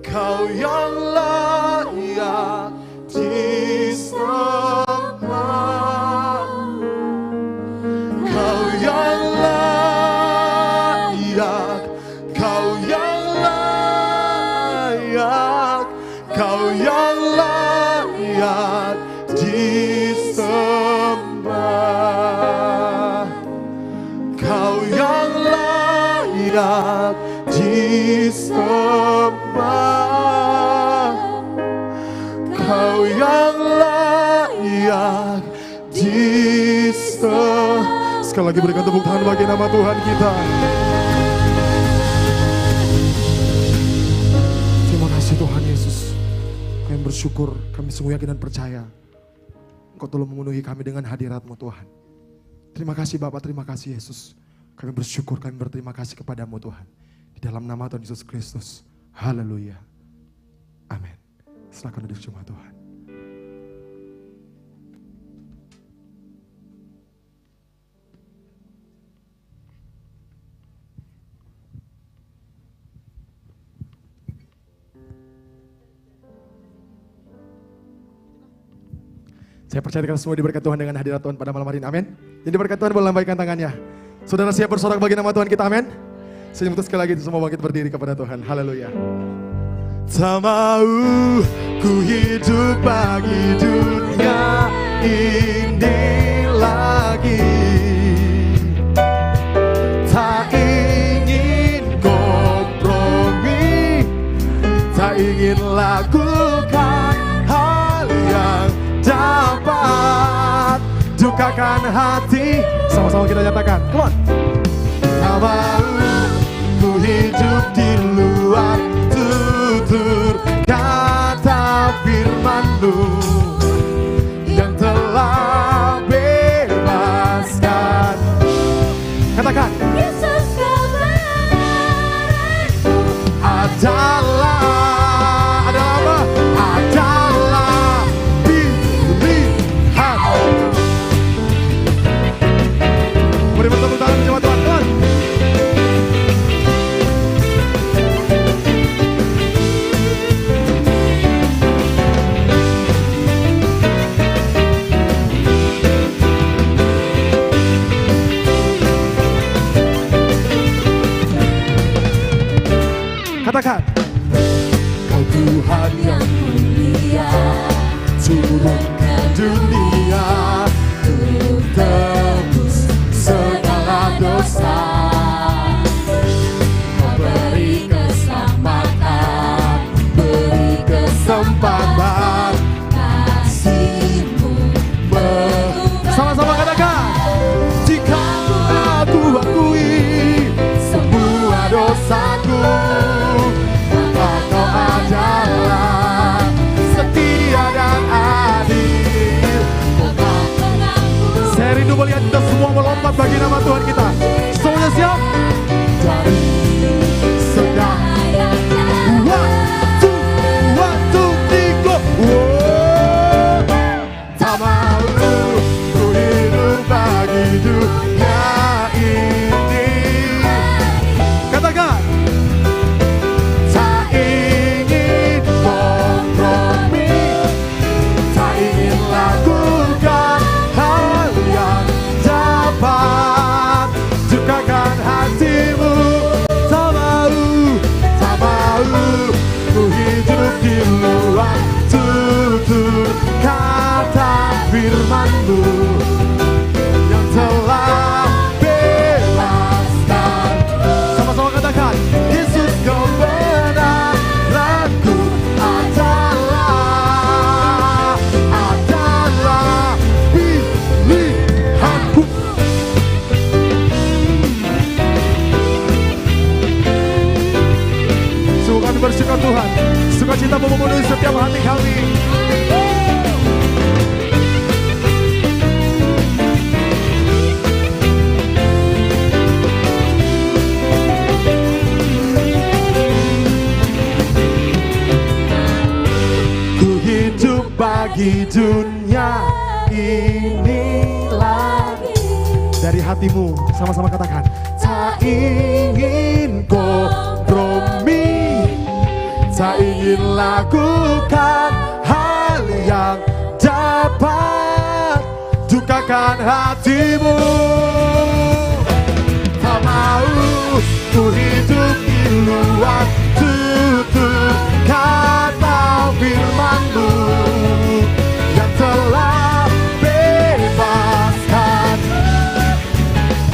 Kau yang layak disembah. Kau yang layak, Kau yang layak, Kau yang layak disembah. Kau yang layak disembah. Kau yang layak disembah. Sekali lagi berikan tepuk tangan bagi nama Tuhan kita. Terima kasih Tuhan Yesus. Kami bersyukur, kami sungguh yakin dan percaya Engkau telah memenuhi kami dengan hadirat-Mu Tuhan. Terima kasih Bapak, terima kasih Yesus. Kami bersyukur, kami berterima kasih kepadamu Tuhan. Di dalam nama Tuhan Yesus Kristus. Haleluya. Amin. Silakan duduk semua Tuhan. Saya percaya kita semua diberkati Tuhan dengan hadirat Tuhan pada malam hari ini, amin. Jadi berkat Tuhan boleh lambaikan tangannya. Saudara siap bersorak bagi nama Tuhan kita, amin. Saya minta sekali lagi semua bangkit berdiri kepada Tuhan, haleluya. Tak mau ku hidup bagi dunia ini lagi, tak ingin kompromi, tak ingin lakukan hal yang dapat dukakan hati. Sama-sama kita nyatakan, come on. Tak mau ku hidup di luar tutur kata firman-Mu yang telah bebaskan. Katakan, Yesus kebenaranku adalah apa? Adalah pilihan. Beri bertepuk tangan bersama Tuhan. Katakan, Kau Tuhan yang mulia, turun ke dunia untuk tebus segala dosa. Kau beri keselamatan, beri kesempatan, kasih-Mu mengubah. Sama-sama katakan, jika aku akui semua dosaku, maka Kau adalah setia dan adil. Saya rindu melihat kita semua melompat bagi nama Tuhan kita. Semuanya siap? Dari sedang waktu tiga. Tak mau ku hidup bagi dunia ini. Katakan, tak ingin kompromi, tak ingin lakukan hal yang dapat dukakan hati-Mu. Tak mau ku hidup di luar tutur kata firman-Mu yang telah bebaskan. Sama-sama katakan, Yesus kebenaranku adalah pilihanku. Sungguh kami bersyukur Tuhan, sukacita-Mu memenuhi setiap hati kami. Ku hidup bagi dunia ini lagi. Dari hatimu, sama-sama katakan, tak ingin kompromi, tak ingin lakukan hal yang dapat dukakan hati-Mu. Tak mau ku hidup di luar tutur kata firman-Mu yang telah bebaskan.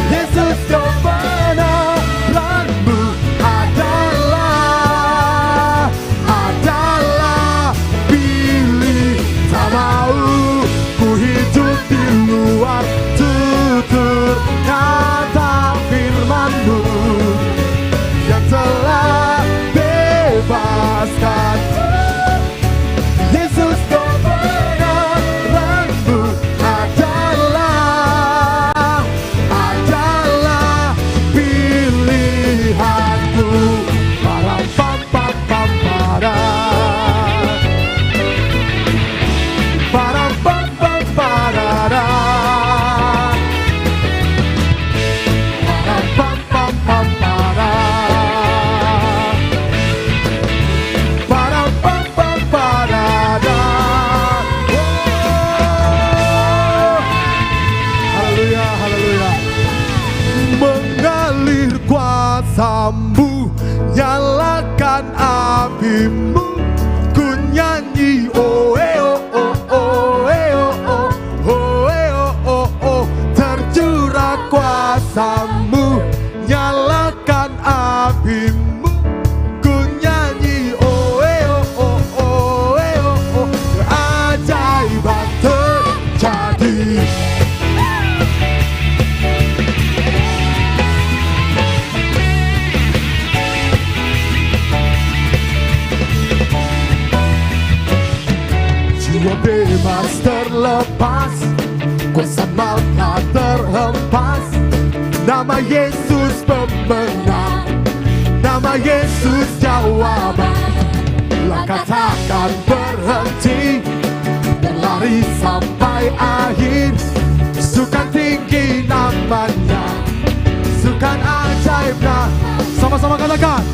Yesus kebenaran-Mu adalah pilih. Tak mau ku hidup di luar tutur kata firman-Mu yang telah bebaskan. jiwa bebas terlepas, kuasa maut tak terhempas. Nama Yesus pemenang, nama Yesus jawaban. Langkah takkan berhenti, berlari sampai akhir. Sukan tinggi namanya, sukan ajaibnya. Sama-sama katakan,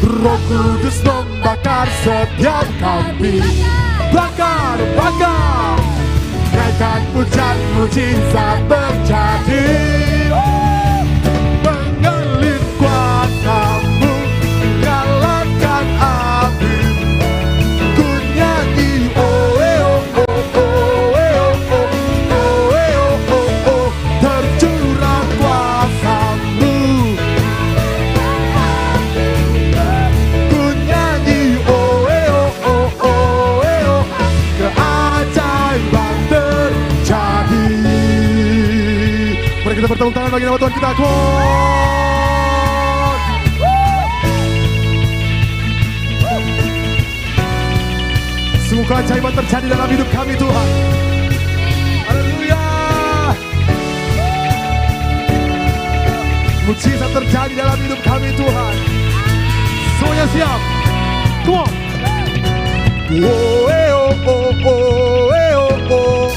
Roh Kudus membakar setiap kami. Bakar, bakar, naikkan pujian mujizat terjadi. Mengalir kuasa-Mu, nyalakan api. Ku nyanyi oh oh oh oh oh oh oh oh oh, tercurah kuasa-Mu. Ku nyanyi oh oh oh oh oh, keajaiban terjadi. Mari kita bertepuk tangan bagi nama Tuhan kita. Sungguh keajaiban terjadi dalam hidup kami Tuhan. Haleluya. Mujizat terjadi dalam hidup kami Tuhan. Semuanya siap? Come on. Oh oh oh oh oh oh.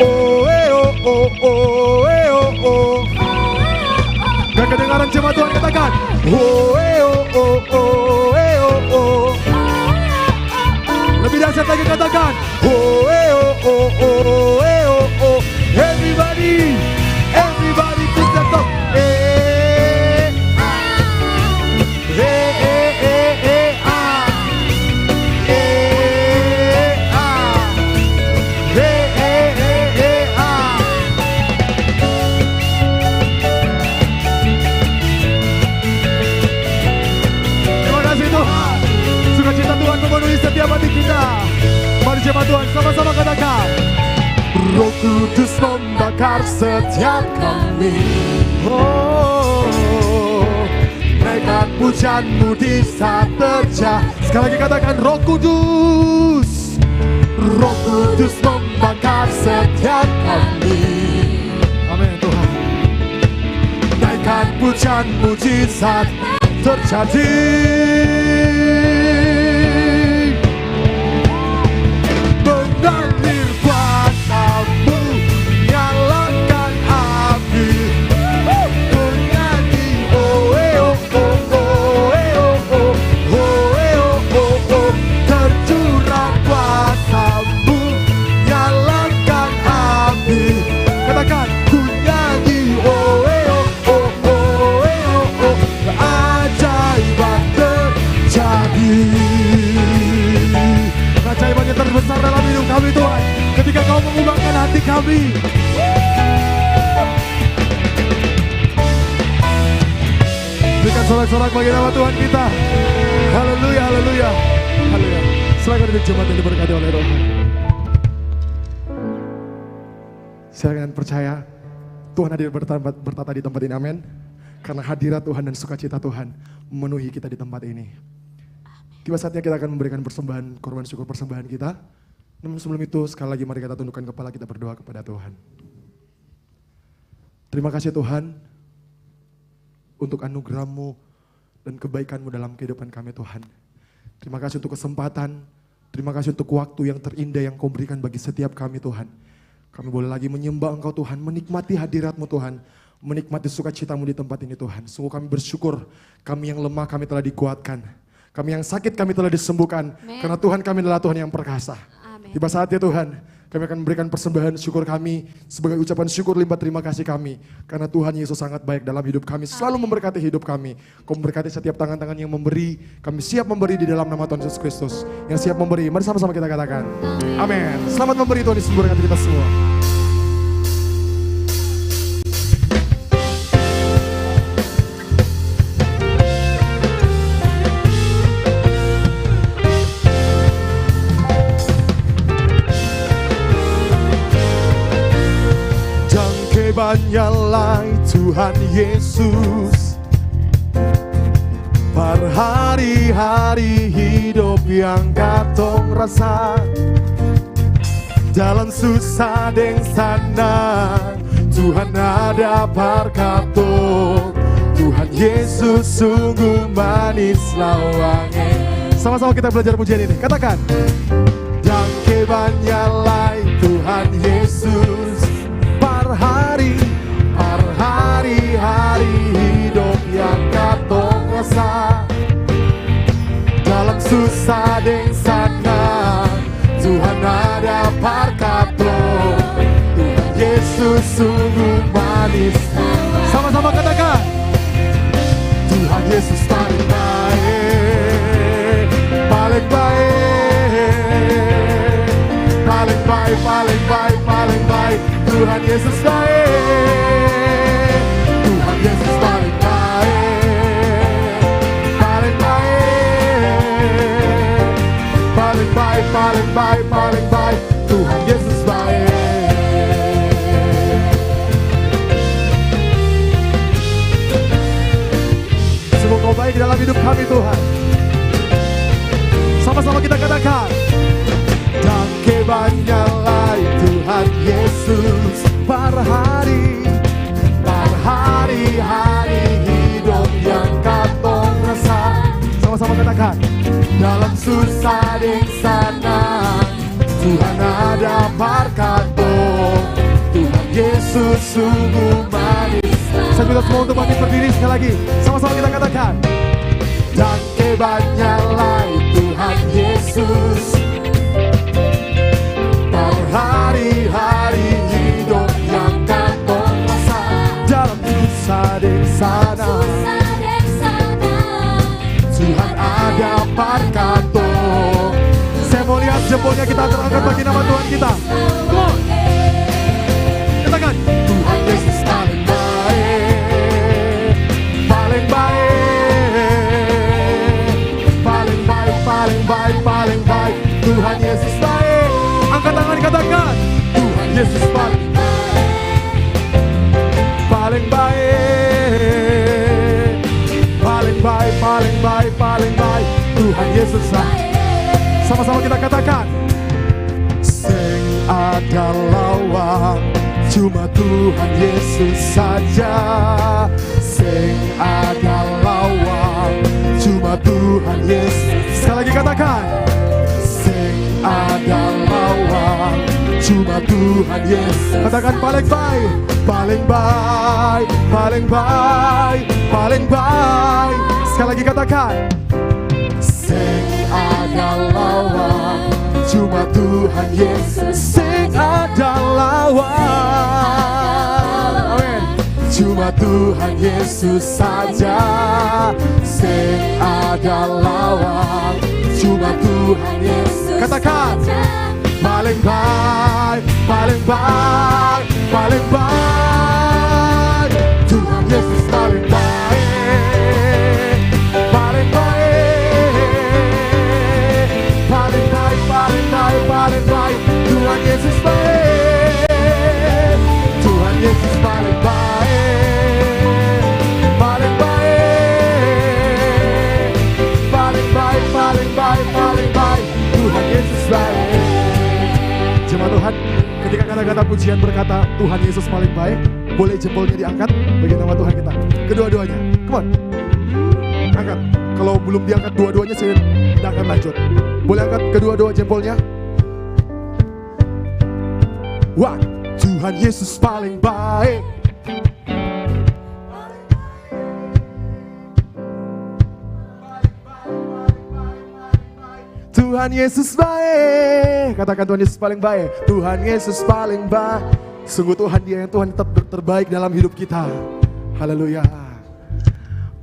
Oh oh oh oh. Gak kedengaran jemaat Tuhan katakan. Oh oh oh oh oh. Lebih dahsyat lagi katakan. Oh oh oh oh oh. Everybody, everybody put that up. Setiap hati kita. Mari jemaat Tuhan sama-sama katakan, Roh Kudus membakar setiap kami. Oh, naikkan pujian-Mu di saat terjadi. Sekali lagi katakan, Roh Kudus, Roh Kudus membakar setiap kami. Amin Tuhan. Naikkan pujian-Mu di saat terjadi. Keajaibannya terbesar dalam hidup kami Tuhan, ketika Kau mengubahkan hati kami. Berikan sorak-sorak bagi nama Tuhan kita. Haleluya, haleluya, haleluya. Silakan duduk jemaat yang diberkati oleh Roh. Silakan percaya Tuhan hadir bertata di tempat ini, amin. Karena hadirat Tuhan dan sukacita Tuhan memenuhi kita di tempat ini. Tiba saatnya kita akan memberikan persembahan, korban syukur persembahan kita. Namun sebelum itu, sekali lagi mari kita tundukkan kepala, kita berdoa kepada Tuhan. Terima kasih Tuhan, untuk anugerah-Mu dan kebaikan-Mu dalam kehidupan kami Tuhan. Terima kasih untuk kesempatan, terima kasih untuk waktu yang terindah yang Kau berikan bagi setiap kami Tuhan. Kami boleh lagi menyembah Engkau Tuhan, menikmati hadirat-Mu Tuhan, menikmati sukacita-Mu di tempat ini Tuhan. Sungguh kami bersyukur, kami yang lemah kami telah dikuatkan. Kami yang sakit kami telah disembuhkan. Amen. Karena Tuhan kami adalah Tuhan yang perkasa. Amen. Tiba saatnya Tuhan, kami akan memberikan persembahan syukur kami sebagai ucapan syukur limpah terima kasih kami. Karena Tuhan Yesus sangat baik dalam hidup kami, selalu memberkati hidup kami. Kau memberkati setiap tangan-tangan yang memberi. Kami siap memberi di dalam nama Tuhan Yesus Kristus. Yang siap memberi, mari sama-sama kita katakan. Amin. Selamat memberi, Tuhan Yesus memberkati kita semua. Nyalai Tuhan Yesus, hari-hari hidup yang katong rasa, dalam susah deng senang Tuhan ada berkatong. Tuhan Yesus sungguh manis lawange. Sama-sama kita belajar pujian ini. Katakan. Dan kebanyalai Tuhan Yesus per hari-hari hidup yang katong rasa, dalam susah deng senang Tuhan ada berkatong. Tuhan Yesus sungguh manis. Sama-sama katakan. Tuhan Yesus paling baik, paling baik, paling baik, paling baik, paling baik. Tuhan Yesus baik, Tuhan Yesus paling baik, paling baik, paling baik, paling baik, paling baik. Tuhan Yesus baik. Kau baik dalam hidup kami Tuhan. Sama-sama kita katakan. Dan kebanyalai Tuhan Yesus per hari-hari hidup yang katong rasa. Sama-sama katakan. Dalam susah dan senang Tuhan ada berkatong. Tuhan Yesus sungguh manis. Saya minta semua untuk bangkit berdiri sekali lagi. Sama-sama kita katakan. Dan kebanyalai Tuhan Yesus per hari-hari hidup yang katong rasa, dalam susah dan senang Tuhan ada berkatong. Saya mau lihat jempolnya kita terangkat bagi nama Tuhan kita. Come on. Katakan. Tuhan Yesus paling baik, paling baik, paling baik, paling baik, paling baik. Tuhan Yesus baik. Angkat tangan katakan. Tuhan Yesus paling baik, paling baik, paling baik, paling baik, paling baik. Tuhan Yesus baik. Sama-sama kita katakan. Sing ada lawang, cuma Tuhan Yesus saja. Sing ada lawang, cuma Tuhan Yesus. Sekali lagi katakan. Sing ada lawang, cuma Tuhan Yesus. Katakan paling baik, paling baik, paling baik, paling baik. Sekali lagi katakan. Sing ada lawang, cuma Tuhan Yesus. Sing ada lawang, amin. Cuma Tuhan Yesus saja. Sing ada lawang, cuma Tuhan Yesus. Katakan. Paling baik, paling baik, paling baik. Tuhan Yesus paling baik, paling baik, paling baik, paling baik, paling baik. Tuhan Yesus baik, Tuhan Yesus paling baik, paling baik, paling baik, paling baik, paling baik. Tuhan Yesus baik. Jemaat Tuhan, ketika kata-kata pujian berkata Tuhan Yesus paling baik, boleh jempolnya diangkat bagi nama Tuhan kita. Kedua-duanya, come on. Angkat. Kalau belum diangkat dua-duanya, saya tidak akan lanjut. Boleh angkat kedua-dua jempolnya. Wah, Tuhan Yesus paling baik. Tuhan Yesus baik. Katakan Tuhan Yesus paling baik. Tuhan Yesus paling baik. Sungguh Tuhan, Dia yang Tuhan terbaik dalam hidup kita. Haleluya.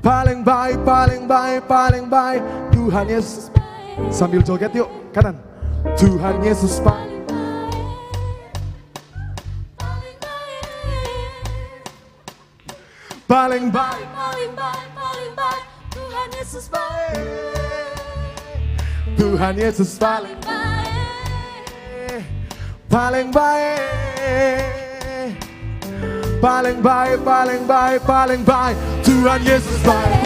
Paling baik, paling baik, paling baik. Tuhan Yesus. Sambil joget yuk, kanan. Tuhan Yesus paling baik, paling baik, paling baik, paling baik. Tuhan Yesus baik, Tuhan Yesus paling baik, paling baik, paling baik, paling baik, paling baik. Tuhan Yesus baik.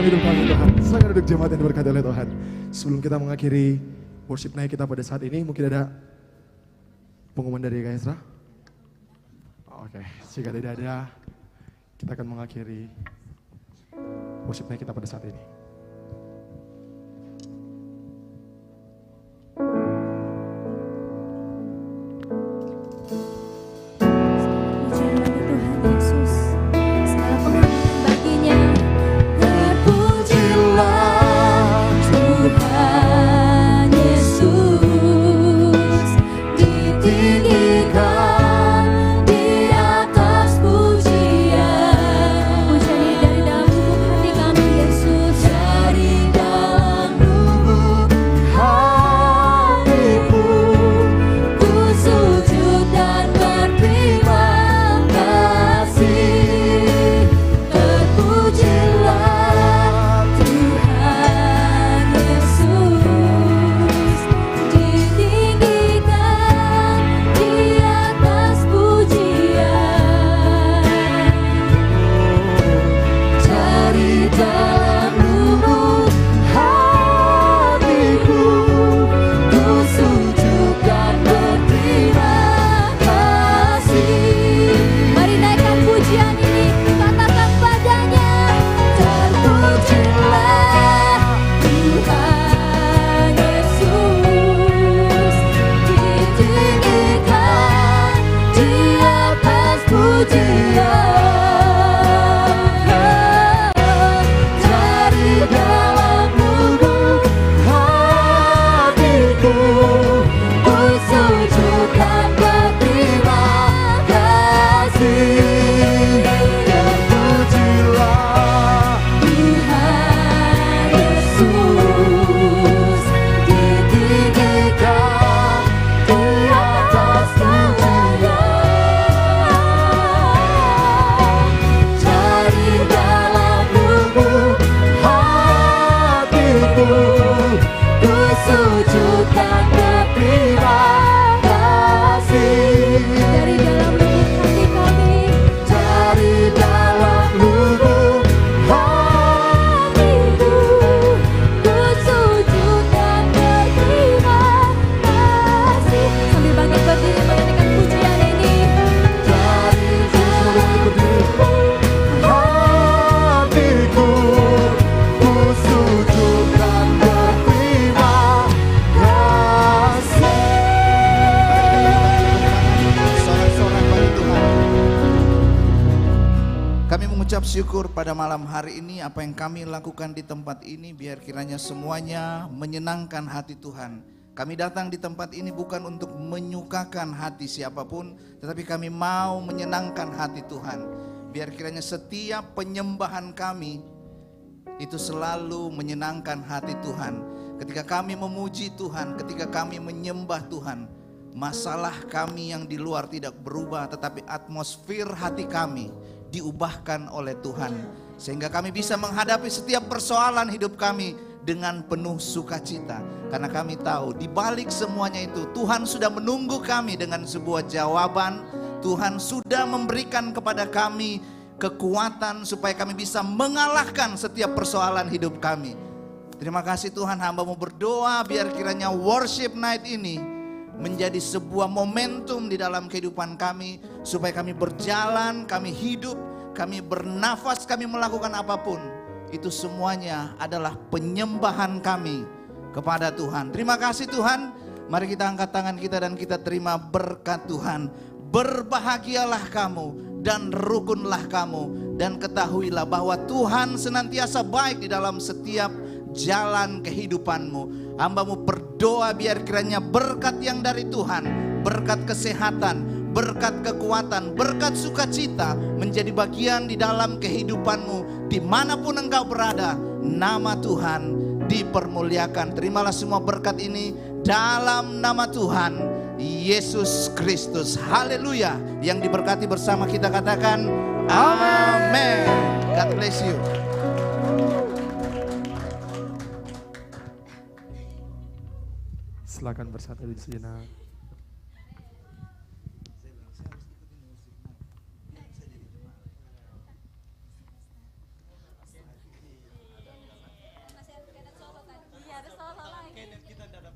dalam hidup kami Tuhan. Silakan duduk jemaat yang diberkati oleh Tuhan. Sebelum kita mengakhiri worship night kita pada saat ini, mungkin ada pengumuman dari Kak Ezra. Oke, jika tidak ada, kita akan mengakhiri worship night kita pada saat ini. Pujian bagi Tuhan Yesus, segala penghormatan baginya. Terpujilah Tuhan Yesus, ditinggikan di atas pujian. Pujian dari dalam lubuk hati kami Yesus, dari dalam lubuk hatiku, ku sujud dan berterima kasih. Terpujilah Tuhan Yesus, ditinggikan di atas pujian. Dari dalam lubuk hatiku, ku sujud dan berterima kasih. Mari naikkan pujian ini, katakan padanya. Terpujilah Tuhan Yesus, ditinggikan di atas pujian. Dari dalam lubuk hatiku, ku sujud dan berterima kasih. Terpujilah Tuhan Yesus, ditinggikan di atas segalanya. Dari dalam lubuk hatiku, ku sujud dan berterima kasih. Dari dalam lubuk hati kami, dari dalam lubuk hatiku, ku sujud dan berterima kasih. Sambil bangkit berdiri menyanyikan pujian ini. Dari dalam lubuk hatiku, ku sujud dan berterima kasih. Sorak-sorak bagi Tuhan. Kami mengucap syukur pada malam hari ini apa yang kami lakukan di tempat ini biar kiranya semuanya menyenangkan hati Tuhan. Kami datang di tempat ini bukan untuk menyukakan hati siapapun, tetapi kami mau menyenangkan hati Tuhan. Biar kiranya setiap penyembahan kami itu selalu menyenangkan hati Tuhan. Ketika kami memuji Tuhan, ketika kami menyembah Tuhan, masalah kami yang di luar tidak berubah, tetapi atmosfer hati kami diubahkan oleh Tuhan. Sehingga kami bisa menghadapi setiap persoalan hidup kami dengan penuh sukacita. Karena kami tahu di balik semuanya itu Tuhan sudah menunggu kami dengan sebuah jawaban. Tuhan sudah memberikan kepada kami kekuatan supaya kami bisa mengalahkan setiap persoalan hidup kami. Terima kasih Tuhan, hamba-Mu berdoa biar kiranya worship night ini menjadi sebuah momentum di dalam kehidupan kami, supaya kami berjalan, kami hidup, kami bernafas, kami melakukan apapun, itu semuanya adalah penyembahan kami kepada Tuhan. Terima kasih Tuhan. Mari kita angkat tangan kita dan kita terima berkat Tuhan. Berbahagialah kamu dan rukunlah kamu, dan ketahuilah bahwa Tuhan senantiasa baik di dalam setiap jalan kehidupanmu. Hamba-Mu berdoa biar kiranya berkat yang dari Tuhan, berkat kesehatan, berkat kekuatan, berkat sukacita menjadi bagian di dalam kehidupanmu. Dimanapun engkau berada, nama Tuhan dipermuliakan. Terimalah semua berkat ini dalam nama Tuhan Yesus Kristus. Haleluya. Yang diberkati bersama kita katakan amin. God bless you. Silakan bersatu di sejenak.